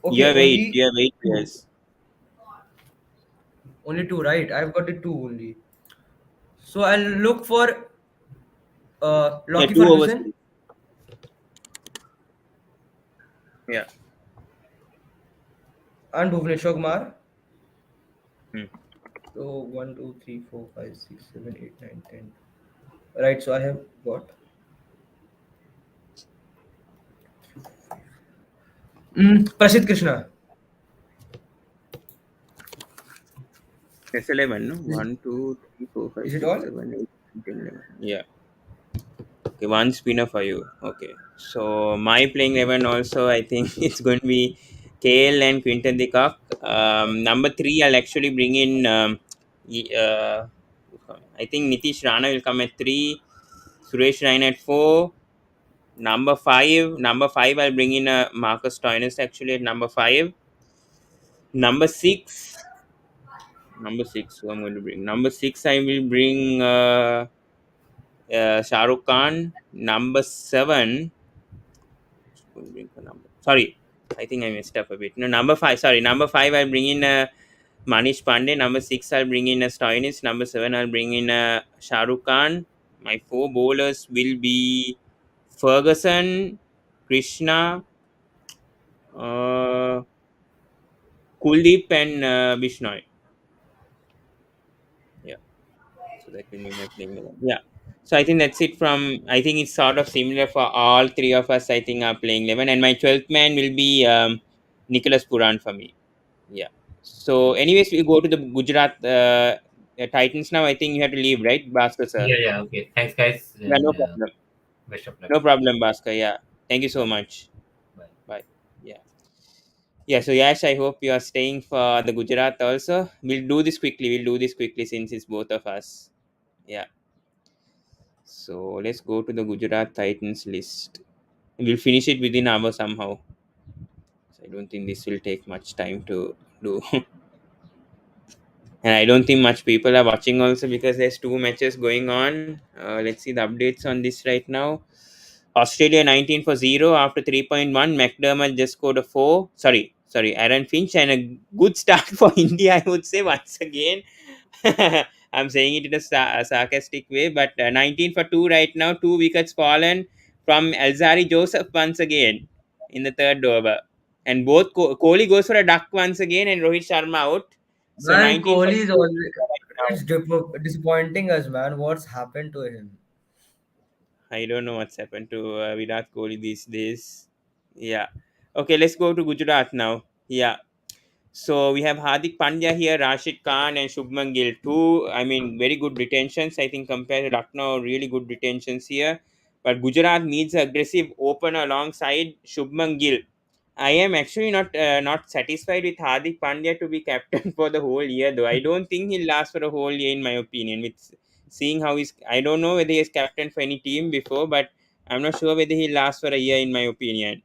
You Okay, have 8. only You have 8 two. players. Only two, right? I've got it two only. So I'll look for Yeah, Lockie 2 Ferguson overseas. Yeah. and Bhuvneshwar Kumar. Hmm. So 1, 2, 3, 4, 5, 6, 7, 8, 9, 10. Right. So I have got Prasid Krishna. It's 11, no? Is, 1, 2, 3, 4, 5, is it 6, all? 7, 8, 9, 10, 11. Yeah. Okay, one spinner for you. Okay. So my playing 11 also, I think it's going to be Kale and Quinton de Kock. Number 3, I'll actually bring in, I think Nitish Rana will come at 3, Suresh Raina at 4. Number 5, I'll bring in Marcus Stoinis actually at number 5. Number 6, who I'm going to bring. Number 6, I will bring Shah Rukh Khan. Number 7, who will bring for number. Sorry, I think I messed up a bit. No, number 5. Sorry, number 5, I'll bring in Manish Pandey. Number 6, I'll bring in Stoinis. Number 7, I'll bring in Shah Rukh Khan. My 4 bowlers will be Ferguson, Krishna, uh, Kuldeep, and Bishnoi. Yeah. So that will be my playing 11. Yeah. So I think that's it from. I think it's sort of similar for all three of us. I think are playing 11, and my 12th man will be Nicholas Puran for me. Yeah. So, anyways, we go to the Gujarat Titans now. I think you have to leave, right, Bhaskar sir? Yeah, yeah. Okay. Thanks, guys, Yeah, no and problem. best of luck. No problem, Bhaskar. Yeah. Thank you so much. Bye. Bye. Yeah. Yeah. So, Yash, I hope you are staying for the Gujarat also. We'll do this quickly. We'll do this quickly since it's both of us. Yeah. So let's go to the Gujarat Titans list. We'll finish it within an hour somehow. So I don't think this will take much time to do. And I don't think much people are watching also because there's 2 matches going on. Let's see the updates on this right now. Australia 19 for 0 after 3.1. McDermott just scored a 4. Sorry, Aaron Finch, and a good start for India, I would say, once again. I'm saying it in a sarcastic way, but 19 for 2 right now. 2 wickets fallen from Alzari Joseph once again in the third over. And both Kohli goes for a duck once again, and Rohit Sharma out. So Man, 19 for Kohli is 2 always right now. it's disappointing us, man. What's happened to him? I don't know what's happened to Virat Kohli these days. Yeah. Okay, let's go to Gujarat now. Yeah. So we have Hardik Pandya here, Rashid Khan, and Shubman Gill. Two, I mean, very good retentions. I think compared to Lucknow, really good retentions here. But Gujarat needs an aggressive opener alongside Shubman Gill. I am actually not satisfied with Hardik Pandya to be captain for the whole year, though. I don't think he'll last for a whole year, in my opinion. With seeing how he's, I don't know whether he's captain for any team before, but I'm not sure whether he'll last for a year, in my opinion.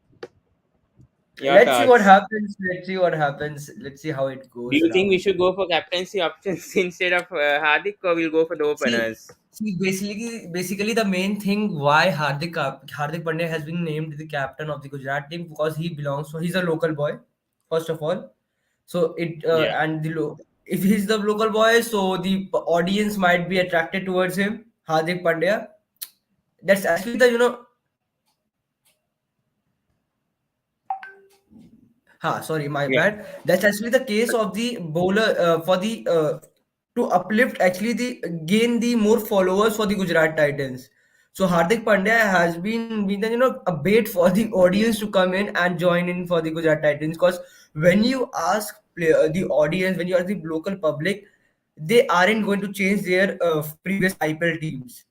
Your Let's see what thoughts? happens. Let's see what happens. Let's see how it Do goes you think we around. should go for captaincy options instead of Hardik, or we'll go for the See, openers? basically, the main thing why Hardik Pandya has been named the captain of the Gujarat team because he belongs. So he's a local boy, first of all. So it Yeah, and if he's the local boy, so the audience might be attracted towards him, Hardik Pandya. That's actually the sorry, my yeah, bad. That's actually the case of the bowler for the to uplift actually the gain the more followers for the Gujarat Titans. So Hardik Pandya has been a bait for the audience to come in and join in for the Gujarat Titans because when you ask the audience, when you ask the local public, they aren't going to change their previous IPL teams,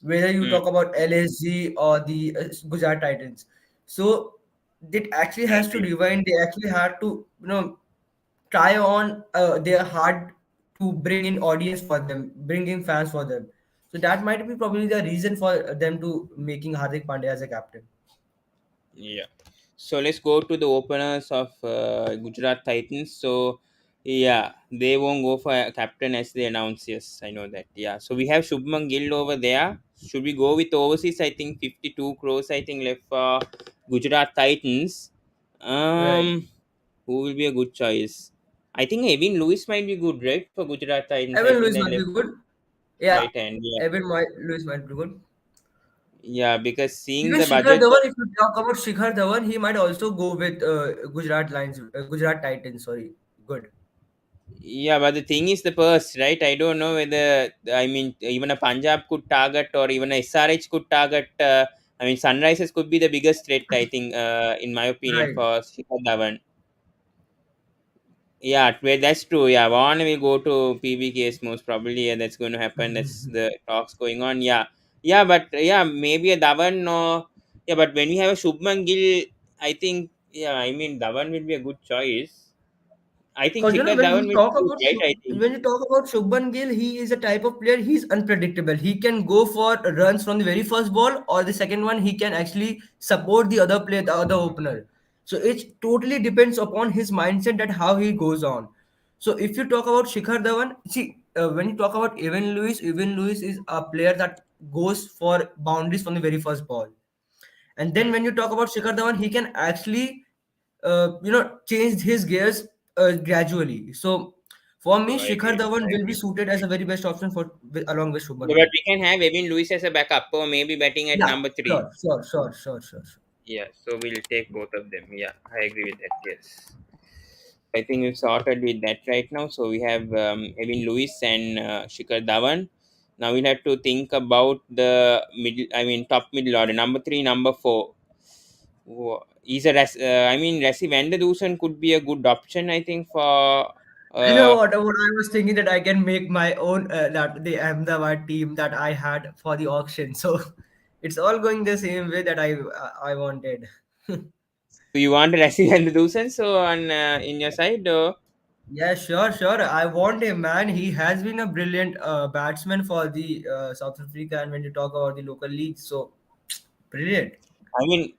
whether you mm, talk about LSG or the Gujarat Titans. So it actually I has to agree. rewind. They actually had to try on their hard to bring in audience for them, bring in fans for them. So that might be probably the reason for them to making Hardik Pandya as a captain. Yeah. So let's go to the openers of Gujarat Titans. So yeah, they won't go for a captain as they announce. Yes, I know that. Yeah. So we have Shubman Gill over there. Should we go with overseas? I think 52 crores. I think left for Gujarat Titans. Right. Who will be a good choice? I think Evin Lewis might be good, right, for Gujarat Titans. I Evan think Lewis they might be left good. Yeah, right hand. Yeah. Lewis might be good. Yeah, because seeing Even the Shikhar budget. Dhawan, if you talk about Shikhar Dhawan, he might also go with Gujarat Titans. Sorry, good. Yeah, but the thing is the purse, right? I don't know whether, I mean, even a Punjab could target, or even a SRH could target. I mean, Sunrisers could be the biggest threat, I think, in my opinion, Right. for Shikhar Dhawan. Yeah, that's true. Yeah, Vaughan will go to PBKS most probably. Yeah, that's going to happen. That's the talks going on. Yeah, yeah, but yeah, maybe a Dhawan or yeah, but when we have a Shubman Gill, I think yeah, I mean Dhawan will be a good choice. I think Because Shikhar Dhawan will be good, right? I think. When you talk about Shubman Gill, he is a type of player. He's unpredictable. He can go for runs from the very first ball, or the second one he can actually support the other player, the other opener. So it totally depends upon his mindset that how he goes on. So if you talk about Shikhar Dhawan, see when you talk about Evan Lewis is a player that goes for boundaries from the very first ball. And then Hmm. when you talk about Shikhar Dhawan, he can actually, change his gears gradually. So for me, True, I Shikhar agree. Dhawan I will be agree. suited as a very best option for along with Yeah, Shubman but Gill. we can have Evan Lewis as a backup, or maybe batting at Yeah, number three. sure. Yeah, so we'll take both of them. Yeah, I agree with that. Yes. I think we've sorted with that right now. So we have Evan Lewis and Shikhar Dhawan. Now we'll have to think about the middle. I mean, top middle order. Number three, number four. I mean, Rassi Vanderdusen could be a good option. I think for. You know Uh, what? What I was thinking that I can make my own that the Ahmedabad team that I had for the auction. So it's all going the same way that I wanted. do you want Rassi Vanderdusen? So on in your side, Yeah, sure. I want him, man. He has been a brilliant batsman for the South Africa, and when you talk about the local leagues, so brilliant.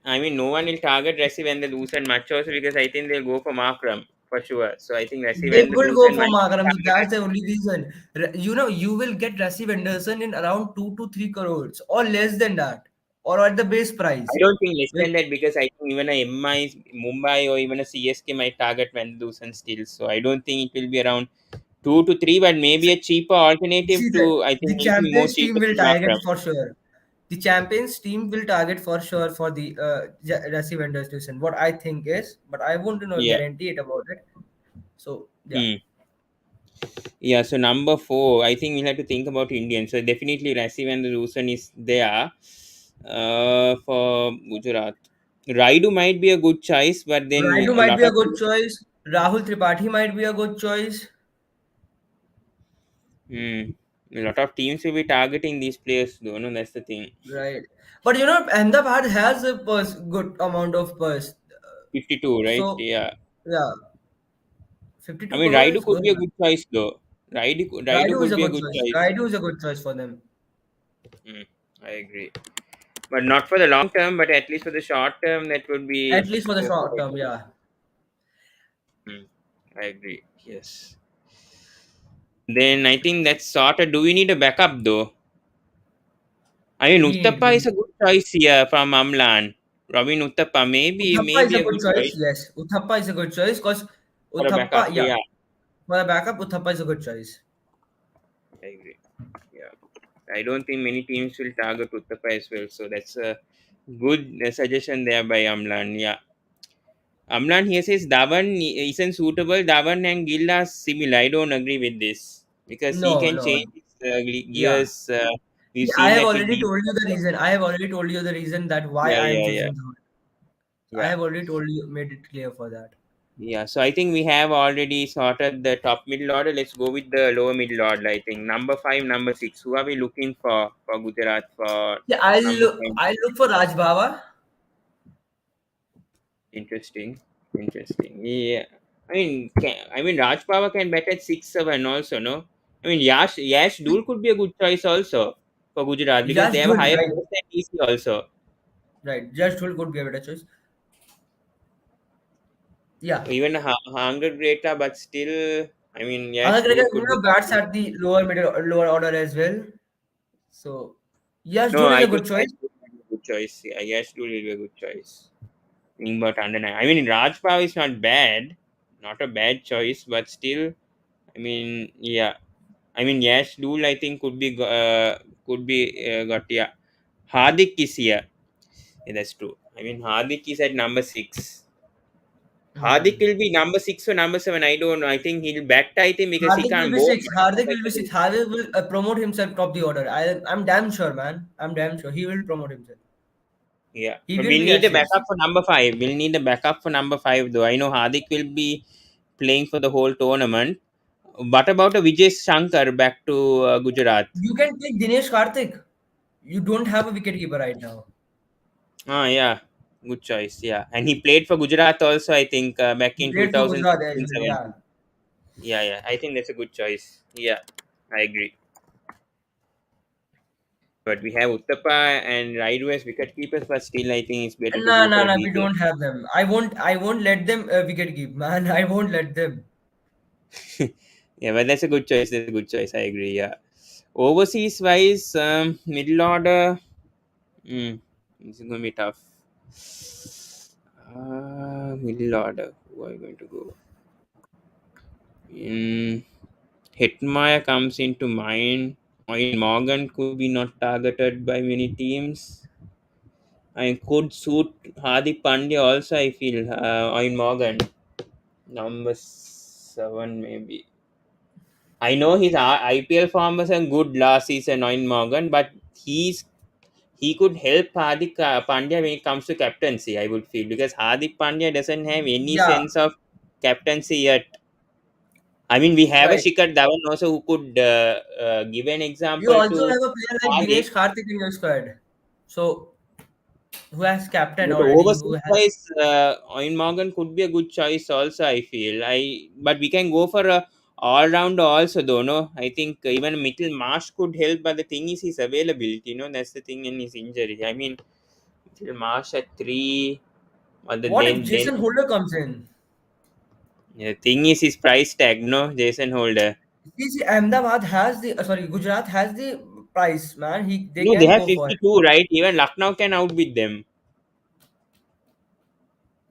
I mean, no one will target Rassi Vanderdusen much also because I think they'll go for Markram for sure. So I think Rassi They could go Vanderdusen for might be Makaram, so that's the targeted. only reason. You know, you will get Rassi Anderson in around 2 to 3 crores, or less than that, or at the base I price. don't think less Well, than that because I think even a MI, Mumbai or even a CSK might target Vandusen still. So I don't think it will be around 2 to 3, but maybe a cheaper alternative see to I think the it'll be more champions team cheaper will to target Markram. for sure. The champions team will target for sure for the Rassi Anderson. What I think is, but I won't Yeah. guarantee it about it. So yeah. Hmm. Yeah. So number four, I think we'll have to think about Indian. So definitely Rassi and the Rusan is there. For Gujarat, Raidu might be a good choice, but then Raidu a might lot be a of good choice. Rahul Tripathi might be a good choice. hmm, a lot of teams will be targeting these players. Though, no, that's the thing. Right. But you know, Ahmedabad has a good amount of purse. 52, right? So, Yeah. yeah, I 52 mean, crore Raidu is could good. be a good choice though. Raidu Raidu is could a be a good good choice. choice. Raidu is a good choice for them. Hmm, I agree. But not for the long term, but at least for the short term, that would At be least for the short okay. term, yeah. Hmm, I agree. Yes. Then I think that's sorted. Do we need a backup though? I mean, We need Uttappa we is a good choice here from Amlan. Robin Uttappa, maybe, Uthappa is maybe a a good good choice. choice Yes, Uthappa is a good choice because for a backup. Uthappa, yeah, Yeah, for a backup, Uthappa is a good choice. I agree. Yeah, I don't think many teams will target Uttappa as well. So that's a good suggestion there by Amlan. Yeah. Amlan here says Dhawan isn't suitable. Dhawan and Gill are similar. I don't agree with this because he No, can no, change his yeah. gears. See, We've I seen have that with already the told you the reason. I have already told you the reason that why yeah, I am yeah, yeah, choosing Dhoni. I yeah, have already told you, made it clear for that. yeah. So I think we have already sorted the top middle order. Let's go with the lower middle order. I think number five, number six. Who are we looking for Gujarat for Yeah, number five? I'll look for Raj Baba. Interesting, interesting. Yeah. I mean, Raj Pava can bat at 6-7 also, no? I mean, Yash Dul could be a good choice also for Gujarat because they Yash have a Dhul, higher right, pace than DC also. right. Yash Dhul could be a better choice. Yeah. Even Hunger Greta, but still, I mean, Yash Another Dul cricket, could be bats something. at the lower order as well. So Yash No, Dhul is I a think good Yash choice. Dul will be a good choice. Yeah, Yash Dul will be a good choice. Think about under nine. I mean, Raj Pav is not bad, not a bad choice, but still, I mean, yeah. I mean, Yash Dul, I think could be got yeah. Hardik is here. Yeah, that's true. I mean, Hardik is at number six. Hardik Hmm. will be number 6 or number 7. I don't know. I think he'll bat tight him because he Hardik will can't be bowl. six. Hardik will be six. Hardik will promote himself top the order. I'm damn sure, man. I'm damn sure he will promote himself. Yeah, He but will we'll be need at a six. backup for number 5. We'll need a backup for number 5, though. I know Hardik will be playing for the whole tournament. What about a Vijay Shankar back to Gujarat? You can take Dinesh Karthik. You don't have a wicketkeeper right now. Ah, yeah, good choice. Yeah, and he played for Gujarat also. I think back He in played for Gujarat as well. 2016-17. Yeah. Yeah, yeah. I think that's a good choice. Yeah, I agree. But we have Uttapa and Raidu as wicket keepers, but still, I think it's better to No, go for no, a no. We decent. don't have them. I won't let them wicket keep, man. I won't let them. Yeah, but that's a good choice. That's a good choice. I agree. Yeah. Overseas wise, middle order. This is going to be tough. Middle order. Who are you going to go? Hetmaya comes into mind. Owen Morgan could be not targeted by many teams. I could suit Hardik Pandya also. I feel Owen Morgan number 7 maybe. I know his IPL form was a good last season, Owen Morgan, but he could help Hardik Pandya when it comes to captaincy. I would feel because Hardik Pandya doesn't have any Yeah. sense of captaincy yet. I mean, we have a Right. Shikhar Dhawan also who could give an You example also to have a player like Hardik. Dinesh Karthik in your squad. So who has captain But already? Who overseas has wise, Owen Morgan could be a good choice also. I feel but we can go for a all rounder also though. No, I think even Mitchell Marsh could help. But the thing is his availability. That's the thing in his injury. I mean, Mitchell Marsh at 3. But what if then Jason Holder comes in? the thing is his price tag. No, Jason Holder. See, Ahmedabad has the sorry, Gujarat has the price, man. They No, they can have go for him. 52, right? Even Lucknow can outbid them.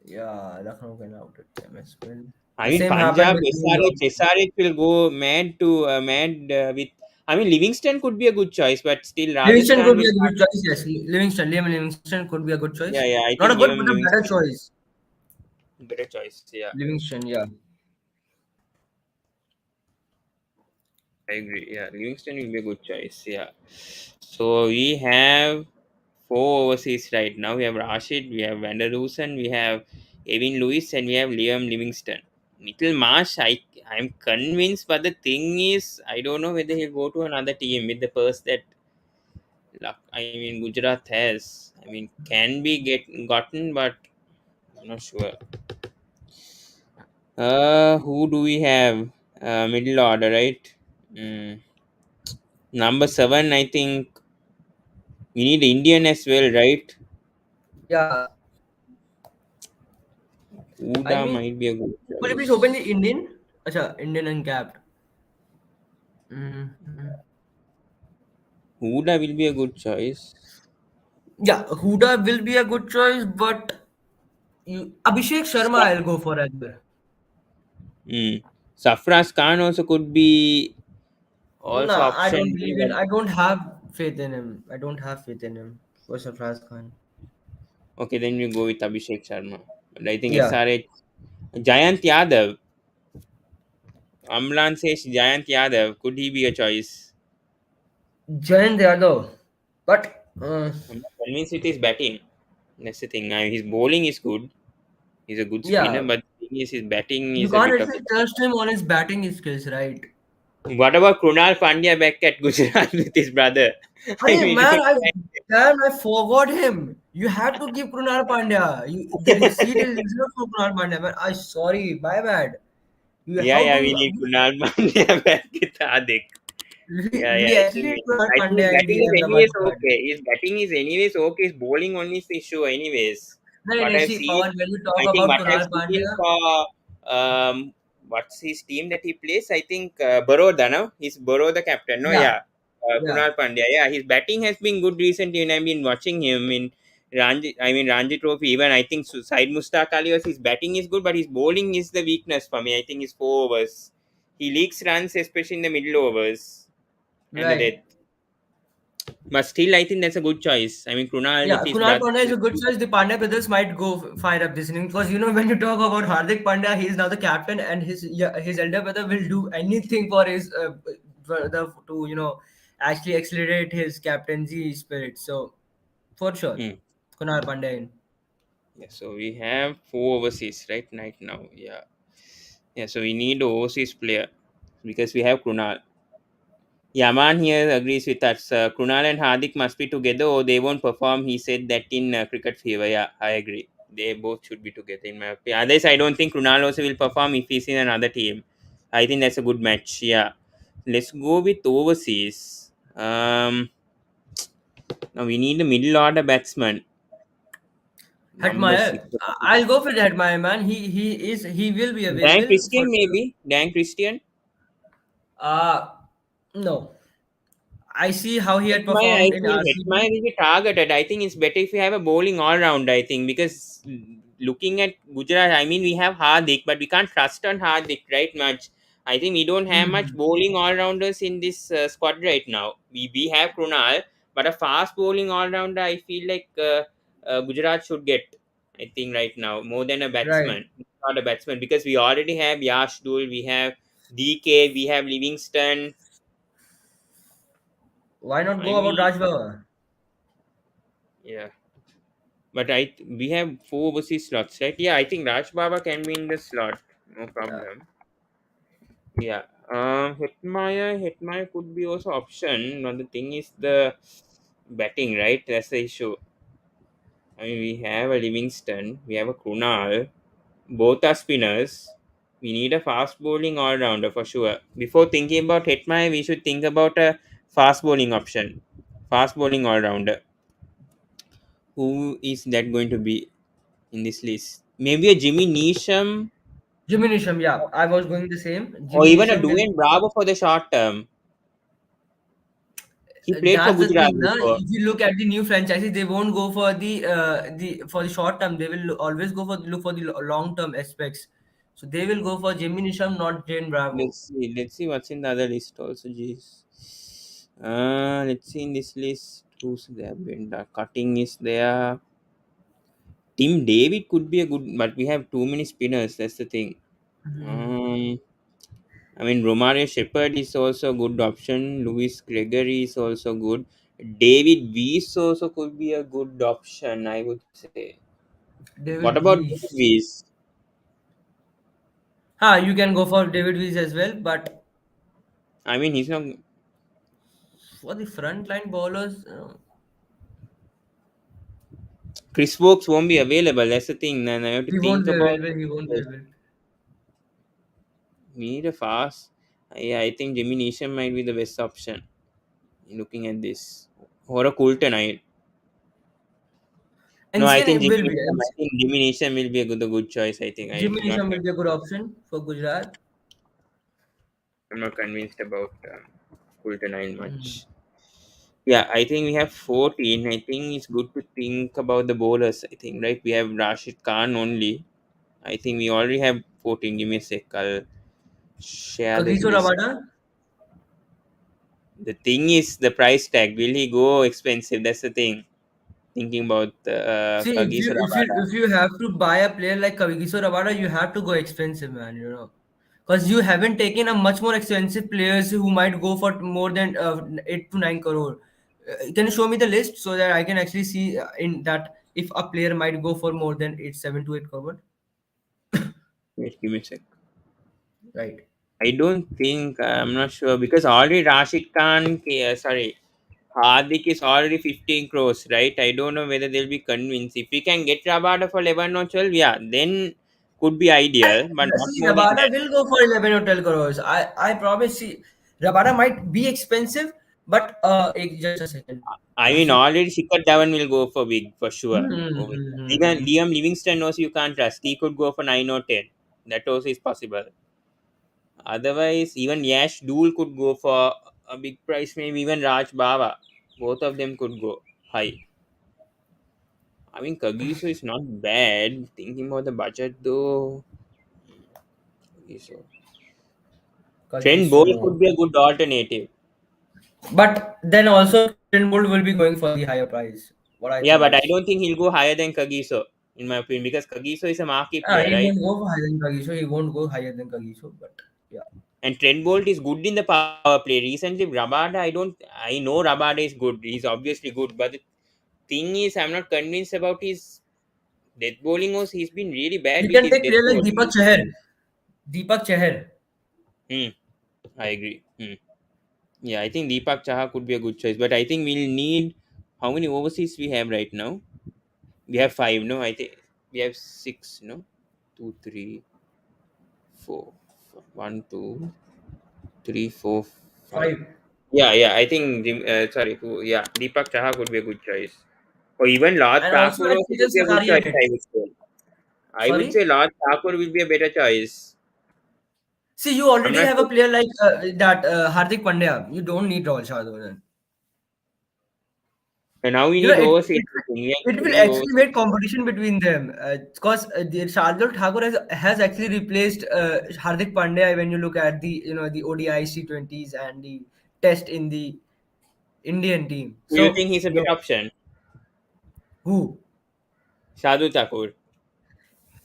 Yeah, Lucknow can out it them as well. I The mean, same happened Punjab, with New York. SRH will go mad to mad with. I mean, Livingston could be a good choice, but still Livingston Rajasthan could be will. a good choice. Yes, Livingston, Liam Livingston could be a good choice. Yeah, yeah. I Not a think good, even but a better Livingston choice. better choice. Yeah, Livingston, yeah. I agree. Yeah, Livingston will be a good choice. Yeah. So we have 4 overseas right now. We have Rashid, we have Vander Roosen, we have Evin Lewis, and we have Liam Livingston. Mitchell Marsh, I'm convinced, but the thing is, I don't know whether he'll go to another team with the purse that I mean Gujarat has. I mean, can be gotten, but I'm not sure. Who do we have? Middle order, right? Mm. Number 7, I think we need Indian as well, right? Yeah. I Uda mean, might be a good could you please open the choice. Indian? Acha, Indian uncapped. Mhm. Uda will be a good choice. Yeah, Huda will be a good choice, but Abhishek Sharma I'll go for as well. Mm. Safras Khan also could be also Nah, I don't option B, believe in. but I don't have faith in him. I don't have faith in him for Sarfraz Khan. okay, then we go with Abhishek Sharma. But I think Yeah, SRH Jayant Yadav. Amlan says Jayant Yadav. Could he be a choice? Jayant Yadav. But I'm not convinced with his batting. That's the thing. His bowling is good. He's a good spinner, yeah, but the thing is his batting you is a can't bit of actually a. trust him on his batting skills, right? What about Krunal Pandya back at Gujarat with his brother? I Hey mean, man, damn, I forgot him. You had to give Krunal Pandya. The seat is reserved for Krunal Pandya. Man, I sorry, my bad. You yeah, have yeah, we to. need Krunal Pandya back with Hardik. Yeah, We yeah, actually need Krunal I think his Pandya in batting the is Ahmedabad anyways squad. okay. His batting is anyways okay. His bowling only is the issue anyways. No, no, What no, I've see, seen, Pawan, when you talk I think about what I've Krunal seen Pandya, for what's his team that he plays? I think Baroda, no? He's Baroda captain, no? yeah, Yeah, yeah, Krunal Pandya. Yeah, his batting has been good recently, and I've been watching him in Ranji Trophy. Even I think Said Mustaq Ali was his batting is good, but his bowling is the weakness for me. I think his 4 overs. He leaks runs, especially in the middle overs and the right. death. But still, I think that's a good choice. I mean, Krunal Yeah, with his Kunal brother. Pandey is a good choice. The Pandya brothers might go fire up this inning because when you talk about Hardik Pandya, he is now the captain, and his elder brother will do anything for his for the to actually accelerate his captaincy spirit. So for sure, Hmm. Kunal Pandya in. Yeah, so we have four overseas right now. Yeah, yeah. So we need an overseas player because we have Krunal. Yaman here agrees with us. Krunal and Hardik must be together or they won't perform. He said that in Cricket Fever. Yeah, I agree. They both should be together in my opinion. Otherwise, I don't think Krunal also will perform if he's in another team. I think that's a good match. Yeah. Let's go with overseas. Now we need a middle order batsman. Number six. Hetmeyer, I'll go for Hetmeyer, man. He will be Dan available for Christian sure. maybe. Dan Christian. Uh no. I see how he had Hetmeyer, I performed in feel RCB. Hetmeyer will be targeted. I think it's better if you have a bowling all round. I think because looking at Gujarat, I mean we have Hardik, but we can't trust on Hardik right much. I think we don't have much Mhm. bowling all rounders in this squad right now. We have Krunal, but a fast bowling all rounder, I feel like Gujarat should get. I think right now more than a Right. batsman, not a batsman, because we already have Yash, we have DK, we have Livingston. Why not I go about mean, Raj Baba? yeah. But we have four overseas slots, right? Yeah, I think Raj Baba can be in the slot. No Yeah. problem. Yeah. Hetmeyer could be also option. Now the thing is the batting, right? That's the issue. I mean, we have a Livingston, we have a Kunal. Both are spinners. We need a fast bowling all rounder for sure. Before thinking about Hetmeyer, we should think about a fast bowling option. Fast bowling all rounder. Who is that going to be in this list? Maybe a Jimmy Neesham Jimmy Nisham, yeah. I was going the same. or Jimmy even a Nisham will. Dwayne Bravo for the short term. He played for That's the Gujarat thing, na. before. If you look at the new franchises, they won't go for the short term. They will always go for look for the long term aspects. So they will go for Jimmy Nisham, not Jane Bravo. Let's see. Let's see what's in the other list also. Jeez. Let's see in this list who's there. Brenda Cutting is there. Tim David could be a good, but we have too many spinners. That's the thing. Mhm. Um, I mean, Romario Shepherd is also a good option. Louis Gregory is also good. David Weiss also could be a good option, I would say. What David about David Weiss. Weiss? You can go for David Weiss as well, but I mean, he's not. for the frontline bowlers, Chris Wokes won't be available. That's the thing. And I have to he won't think be about. available. He won't be Yes, available. we need a fast. Yeah, I think Jimmy Neesham might be the best option. Looking at this, or a Coulton. No, I think NCN Jimmy will be. Neesham. I think Jimmy Neesham will be a good choice. I think Jimmy not. Nisham will be a good option for Gujarat. I'm not convinced about Coulton Mhm. much. Yeah, I think we have 14. I think it's good to think about the bowlers. I think right. We have Rashid Khan only. I think we already have 14. Give me a sec. I'll share this Kagiso list. Rabada. The thing is the price tag. Will he go expensive? That's the thing. Thinking about See, Kagiso Rabada. if you have to buy a player like Kagiso Rabada, you have to go expensive, man. Because you haven't taken a much more expensive players who might go for more than 8 to 9 crore. Can you show me the list so that I can actually see in that if a player might go for more than 7 to 8 crore? Wait, give me a sec. Right. I don't think I'm not sure because already Rashid Khan, sorry, Hardik is already 15 crores, right? I don't know whether they'll be convinced. If we can get Rabada for 11 or 12, yeah, then could be ideal, but not See, more than Rabada that. will go for 11 or 12 crores. I promise. See, Rabada might be expensive, but just a second. I If mean, you already Shikhar Dhawan will go for big for sure. Over there. Even Mhm. Liam Livingston knows you can't trust. He could go for 9 or 10. That also is possible. Otherwise, even Yash Dool could go for a big price, maybe even Raj Baba. Both of them could go high. I mean, Kagiso is not bad. Thinking about the budget though, Kagiso. Trent Kagiso. Bolt could be a good alternative. But then also Trent Bolt will be going for the higher price. What I Yeah, think but I is, don't think he'll go higher than Kagiso, in my opinion, because Kagiso is a marquee player, he right? won't go higher than Kagiso. He won't go higher than Kagiso. But yeah, And Trent Bolt is good in the power play. Recently, Rabada, I know Rabada is good. He's obviously good, but the thing is, I'm not convinced about his death bowling. Was he's been really bad we with can his take death player like ball. Deepak Chahar. Deepak Chahar. Hmm, I agree. Yeah, I think Deepak Chaha could be a good choice, but I think we'll need how many overseas we have right now? We have five, no? I think we have six, no? Two, three, four, one, two, three, four, five. Five. Yeah. I think sorry, yeah, Deepak Chaha could be a good choice, or even Lord And also Thakur like also Chetan could be a good Sakaria choice. made. I would say Sorry. Lord Thakur will be a better choice. See, you I'm already not have a sure. player like that Hardik Pandya. You don't need Rahul Shah. And now we You know, need overseas. We have it will three actually overseas. make competition between them because the Shardul Thakur has actually replaced Hardik Pandya when you look at the the ODI C20s and the test in the Indian team. Do you So think he's a no, better option? who? Shadu Thakur.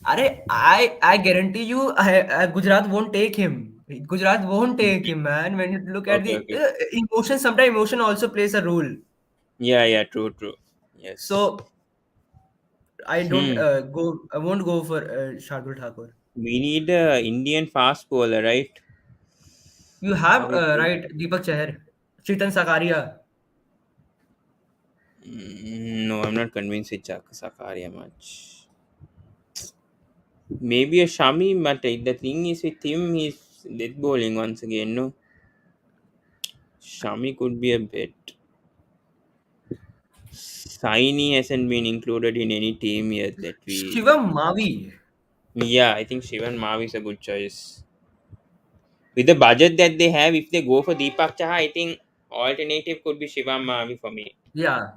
I guarantee you, Gujarat won't take him. Gujarat won't take him, man. When you look at the Okay. emotion, sometimes emotion also plays a role. Yeah, true. Yes. So I don't Hmm. go. I won't go for Shardul Thakur. We need a Indian fast bowler, right? You have Are we good? right, Deepak Chahar, Chetan Sakaria. No, I'm not convinced with Sakaria much. Maybe a Shami, but the thing is with him, he's death bowling once again. No, Shami could be a bit. Saini hasn't been included in any team yet that we. Shivam Mavi. Yeah, I think Shivan Mavi is a good choice. With the budget that they have, if they go for Deepak Chaha, I think alternative could be Shivam Mavi for me. Yeah.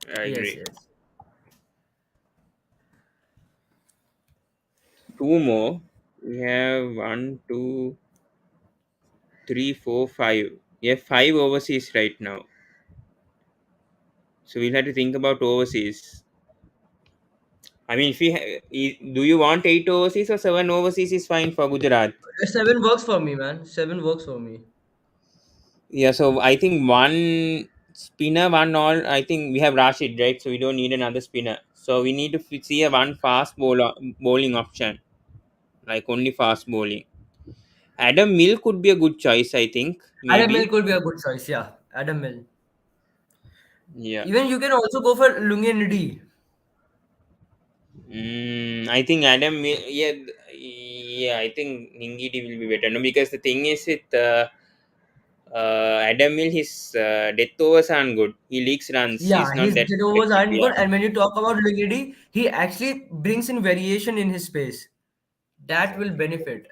I Yes. agree. Yes. Two more. We have one, two, three, four, five. We have five overseas right now. So we'll have to think about overseas. I mean, if do you want eight overseas or seven overseas is fine for Gujarat. Seven works for me, man. Seven works for me. Yeah, so I think one spinner, one all. I think we have Rashid, right? So we don't need another spinner. So we need to see a one fast bowling option, like only fast bowling. Adam Mill could be a good choice, I think. Adam Mill Maybe. could be a good choice. Yeah, Adam Mill. Yeah. Even you can also go for Lungi Nidhi. I think yeah, I think Ningidi will be better. No, because the thing is with Adam Mill, his death overs aren't good. He leaks runs. Yeah, He's not his that dead overs effective. aren't Yeah, good. And when you talk about Lungi Nidhi, he actually brings in variation in his space. That will benefit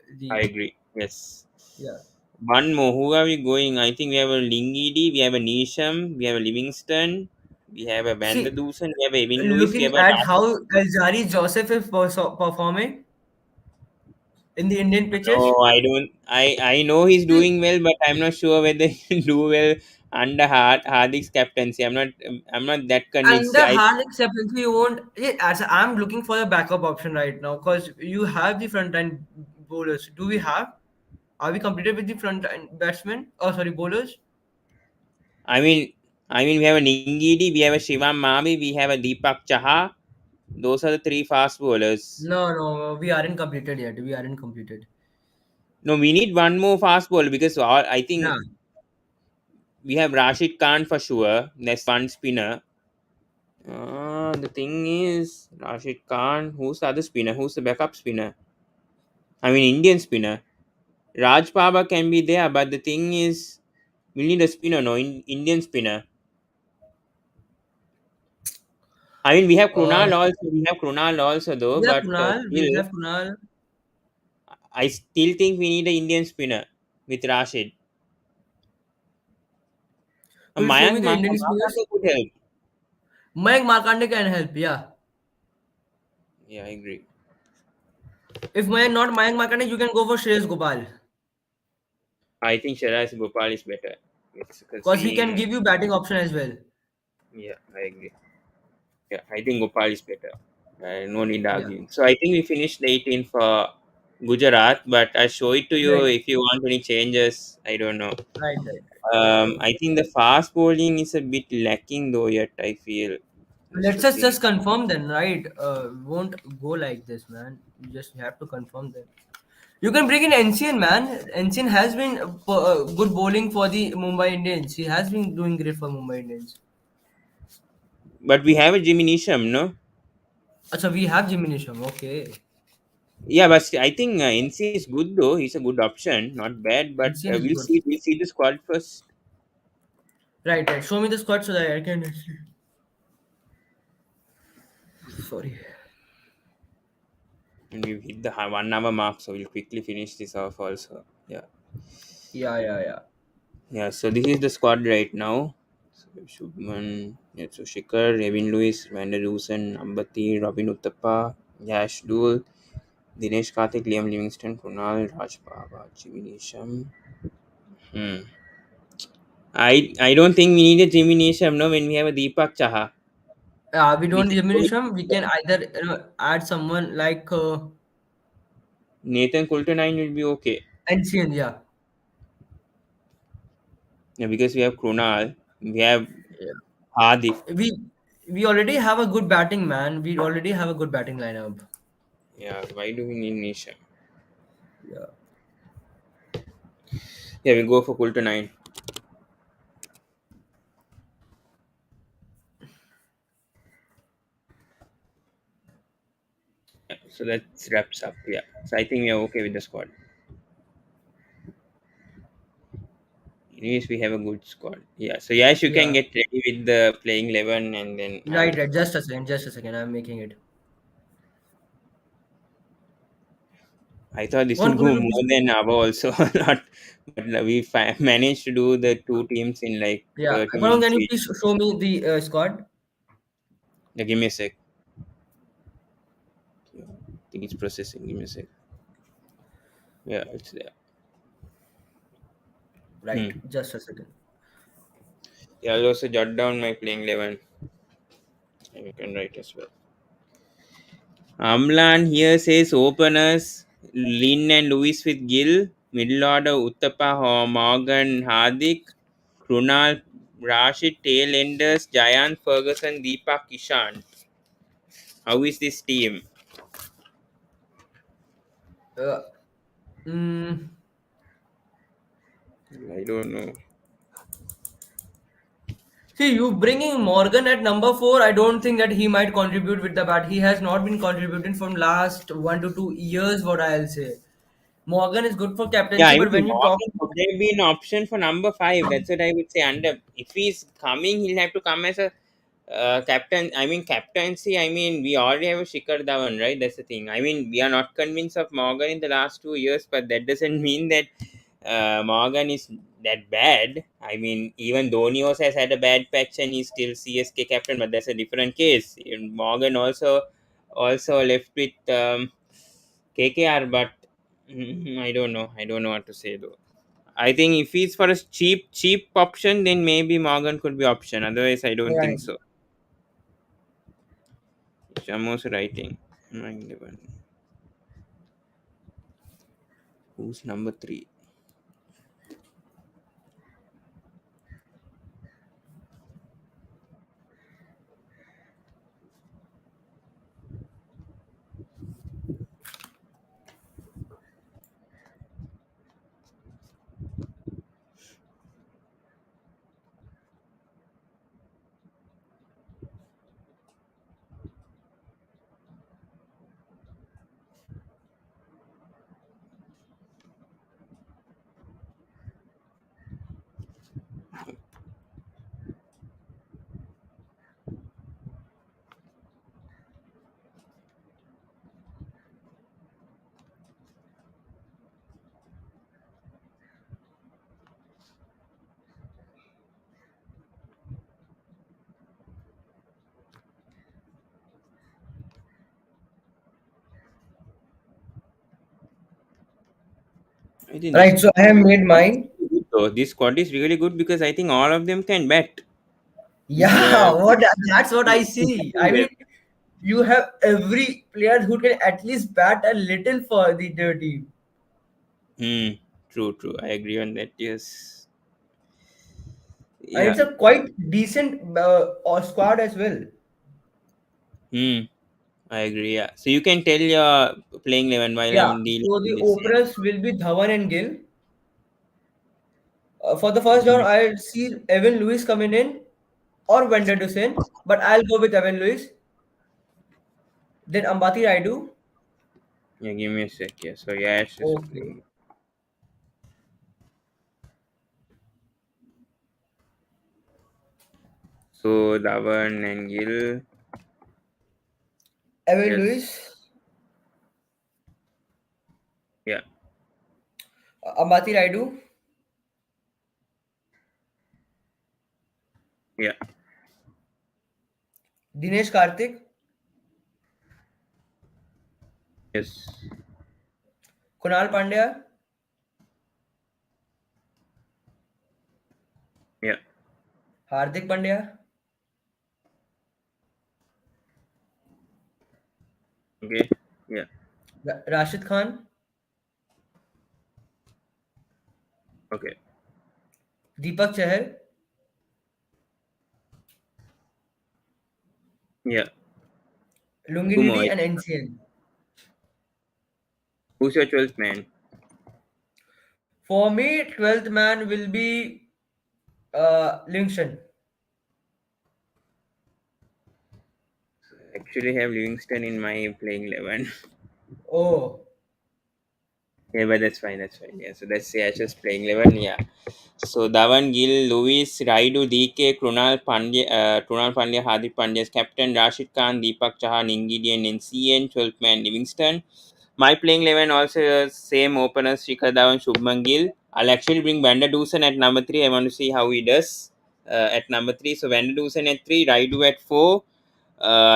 I the agree. Yes. yeah. One more. Who are we going? I think we have a Lingidi, we have a Nisham, we have a Livingston, we have a Van der See, Dusen, we have a Evan Lewis, we looking have a at Rashid. how Aljari Joseph is performing in the Indian pitches. No, I don't. I know he's See, doing well, but I'm not sure whether he'll do well under Hardik's captaincy. I'm not that convinced. under hard acceptance, you won't. As I'm looking for a backup option right now because you have the front line bowlers. Do we have? Are we completed with the front line batsmen? Oh, sorry, bowlers. I mean, we have a Ningidi, we have a Shivam Mavi, we have a Deepak Chaha. Those are the three fast bowlers. No, we aren't completed yet. We aren't completed. No, we need one more fast bowler because I Yeah, think we have Rashid Khan for sure. That's one spinner. The thing is, Rashid Khan. Who's the other spinner? Who's the backup spinner? I mean, Indian spinner. Raj Baba can be there, but the thing is, we need a spinner, no Indian spinner. I mean, we have uh, Krunal also. We have Krunal also, though. we have But Kunal. still, We have Kunal. I still think we need an Indian spinner with Rashid. Could you show me the Indian spinners? Markande could help. Mayank Markande can help. Yeah, Yeah, I agree. if not Mayank Markande, you can go for Shreyas Gopal. I think Shiraz Gopal is better. Because because he can we, give you batting option as well. yeah, I agree. Yeah, I think Gopal is better. No need Yeah, arguing. So I think we finished the 18 for Gujarat, but I show it to you right, if you want any changes. I don't know. right. I think the fast bowling is a bit lacking though. Yet I feel just Let's to us think. just confirm then, right? Won't go like this, man. You just have to confirm them. You can bring in Ancient, man. Ancient has been good bowling for the Mumbai Indians. He has been doing great for Mumbai Indians. But we have a Jimmy Nisham, no? So we have Jimmy Nisham. Okay, Yeah, but I think NC is good though. He's a good option, not bad. But Ancient is we'll good. see. We'll see the squad first. Right. Show me the squad so that I can. Sorry. And we've hit the 1 hour mark, so we'll quickly finish this off also. Yeah. Yeah. Yeah, so this is the squad right now. So Shubman, yeah, so Shikhar, Revin Lewis, Vander Dusen, Ambati, Robin Uttappa, Yash Dul, Dinesh Karthik, Liam Livingston, Kunal, Raj Baba, Jimmy Nisham. Hmm. I don't think we need a Jimmy Nisham no when we have a Deepak Chaha. We We don't can Jimmy go with Nisham. We can either add someone like Nathan Coulter-9 will be okay. Ancient. Yeah. Yeah, because we have Krunal, we have Yeah. Hardik. We already have a good batting man. We already have a good batting lineup. Yeah, why do we need Nisham? Yeah. Yeah, we go for Coulter-9. Yeah, so that wraps up. Yeah, so I think we are okay with the squad. Anyways, we have a good squad. Yeah, so yes, you can Yeah. get ready with the playing 11 and then I'll. Right. Just a second. Just a second. I'm making it. I thought this One would could go you more please? than an hour also, not, but we managed to do the two teams in like Yeah. 30 Pawan, minutes can you each. please show me the squad? Yeah, give me a sec. Yeah, I think it's processing. Give me a sec. Yeah, it's there. Right. Hmm. Just a second. Yeah, I'll also jot down my playing 11 and you can write as well. Amlan here says openers Lin and Lewis with Gill, middle order Uttapa, Morgan, Hardik, Krunal, Rashid, tail enders Jayant, Ferguson, Deepak, Kishan. How is this team? Uh, mm, I don't know. See, you bringing Morgan at number four. I don't think that he might contribute with the bat. He has not been contributing from last 1 to 2 years. What I'll say, Morgan is good for Yeah, captaincy, I but mean when you talk, Morgan could there be an option for number 5? That's what I would say. Under if he's coming, he'll have to come as a captain. I mean captaincy. I mean we already have a Shikhar Dhawan, right? That's the thing. I mean we are not convinced of Morgan in the last 2 years, but that doesn't mean that Morgan is that bad. I mean even Dhoni also has had a bad patch and he's still CSK captain, but that's a different case. Morgan also left with KKR, but I don't know. I don't know what to say though. I think if he's for a cheap option, then maybe Morgan could be option. Otherwise, I don't think right. so. Shamo's writing. 9-11. Who's number 3? I think this Right. is So I have made mine. good So this squad is really good because I think all of them can bat. Yeah, Uh, what that's what I see. I mean, you have every player who can at least bat a little for their team. hmm. True, true. I agree on that. Yes. And Yeah. it's a quite decent squad as well. Hmm. I agree. Yeah. So you can tell your playing 11 while Yeah, I'm dealing so with the this. openers will be Dhawan and Gill. For the first round, Mhm. I see Evan Lewis coming in or Wender Dusen, but I'll go with Evan Lewis. Then Ambati Raidu. Yeah. Give me a sec. Yeah. So Yash is Okay. playing. So Dhawan and Gill. Evan Yes. Lewis, Yeah. Ambati Raidu, Yeah. Dinesh Karthik, Yes. Kunal Pandya, Yeah. Hardik Pandya, Okay. Yeah. Rashid Khan, Okay. Deepak Chahar, Yeah. Lungi Two more. Nidhi, and NCN. Who's your 12th man? For me, 12th man will be Livingston. Actually, have Livingston in my playing 11. Oh, Yeah, but that's fine. That's fine. Yeah. So that's Yash's playing 11. Yeah. So Dhawan, Gill, Lewis, Raidu, DK, Krunal Pandya, Hardik Pandya as captain, Rashid Khan, Deepak Chahar, Ningidi and NCN, 12th man Livingston. My playing 11 also same openers, Shikhar Dhawan, Shubman Gill. I'll actually bring Vander Dusen at number 3. I want to see how he does at number 3. So Vander Dusen at 3, Raidu at 4,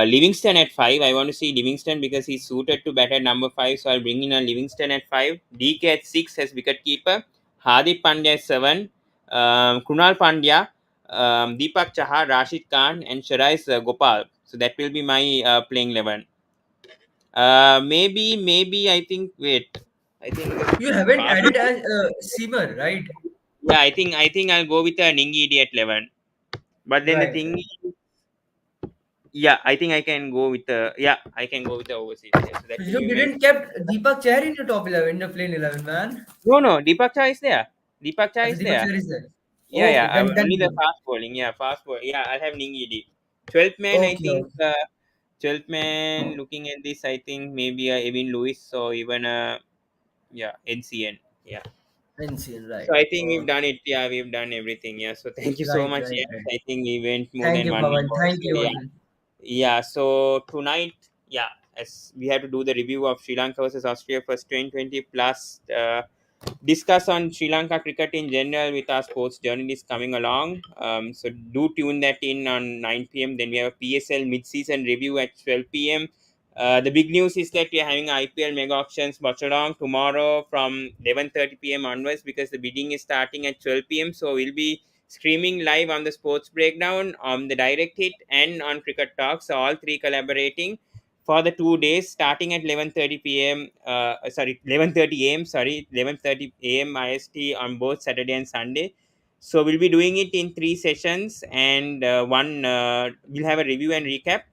Livingston at 5. I want to see Livingston because he's suited to bat at number 5. So I'll bring in a Livingston at 5. DK at 6 as wicket keeper. Hardik Pandya at 7. Kunal Pandya, Deepak Chahar, Rashid Khan, and Sharais Gopal. So that will be my playing 11. Maybe I think. Wait, I think you haven't fast. added as Seamer, right? Yeah, I think I'll go with a Ningidi at 11. But then the Right, thing right. yeah, I think I can go with the I can go with the overseas. Yeah, so that So will you be my didn't kept Deepak Chahar in your top 11, in your plain 11, man. no Deepak Chai is there. Deepak Chai As is Deepak there. Chahar is there. Yeah, Okay, then only the good. fast bowling. Yeah, fast bowling. Yeah, I'll have Ningidi. 12th man, I Okay, think. okay. 12th man. Looking at this, I think maybe Evin Lewis or even NCN. Yeah. NCN, So right. I think we've done Okay. it. Yeah, we've done everything. Yeah. So thank you so Right, much. right, Yeah, right. I think we went more Thank than you, 1 minute. Pawan. Thank So you. yeah. Yeah, so tonight, yeah, as we have to do the review of Sri Lanka versus Australia first 2020 plus discuss on Sri Lanka cricket in general with our sports journalists coming along. So do tune that in on 9 p.m. Then we have a PSL mid-season review at 12 p.m. The big news is that we are having IPL mega auctions watch along tomorrow from 11:30 p.m. onwards because the bidding is starting at 12 p.m. So we'll be streaming live on the sports breakdown, on the direct hit, and on Cricket Talks. So all three collaborating for the 2 days starting at 11:30 p.m. 11:30 a.m. 11:30 a.m. IST on both Saturday and Sunday. So we'll be doing it in 3 sessions, and one we'll have a review and recap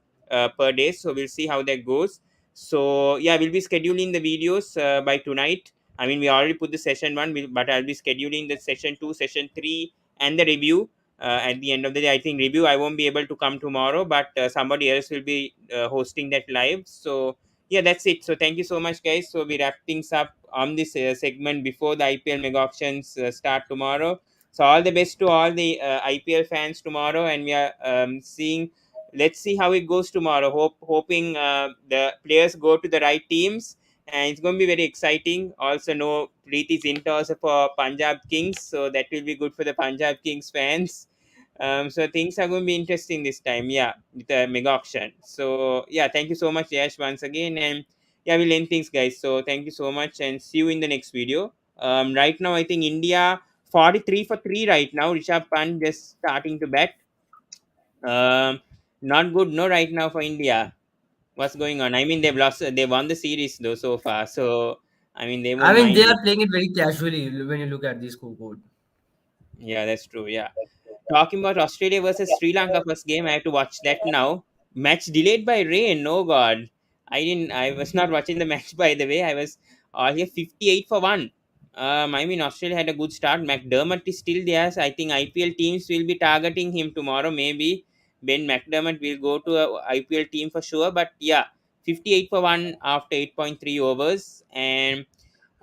per day. So we'll see how that goes. So yeah, we'll be scheduling the videos by tonight. I mean, we already put the session 1, but I'll be scheduling the session 2, session 3, and the review at the end of the day. I think review I won't be able to come tomorrow, but somebody else will be hosting that live. So yeah, that's it. So thank you so much, guys. So we wrap things up on this segment before the IPL mega auctions start tomorrow. So all the best to all the IPL fans tomorrow, and we are seeing. Let's see how it goes tomorrow. Hoping the players go to the right teams, and it's going to be very exciting. Also, no Preeti Zinta also for Punjab Kings, so that will be good for the Punjab Kings fans. So things are going to be interesting this time, yeah, with the mega auction. So yeah, thank you so much, Yash, once again, and yeah, we'll end things, guys. So thank you so much, and see you in the next video. Right now, I think India 43 for 3 right now. Rishabh Pant just starting to bat. Um, Not good, no, right now for India. What's going on? I mean, they've lost, they won the series though so far. So, I mean, they I won't mean, they mind are it. playing it very casually when you look at the scoreboard. Yeah, that's true. Yeah. Talking about Australia versus Sri Lanka first game, I have to watch that now. Match delayed by rain. Oh God, I didn't. I was not watching the match by the way. I was here 58 for one. I mean Australia had a good start. McDermott is still there. So I think IPL teams will be targeting him tomorrow. Maybe Ben McDermott will go to a IPL team for sure. But yeah, 58 for one after 8.3 overs and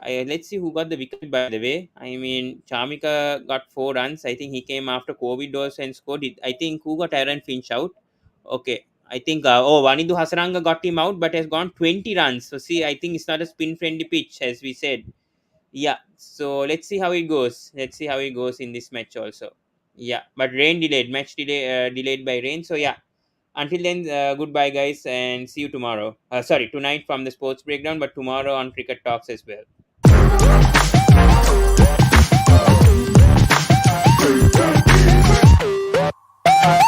let's see who got the wicket, by the way. I mean, Chamika got 4 runs. I think he came after COVID dose and scored it. I think who got Aaron Finch out? Okay. I think, Vanidu Hasaranga got him out, but has gone 20 runs. So, see, I think it's not a spin friendly pitch, as we said. Yeah. So, let's see how it goes. Let's see how it goes in this match also. Yeah. But rain delayed, match delayed by rain. So, yeah. Until then, goodbye, guys, and see you tomorrow. Sorry, tonight from the sports breakdown, but tomorrow on Cricket Talks as well.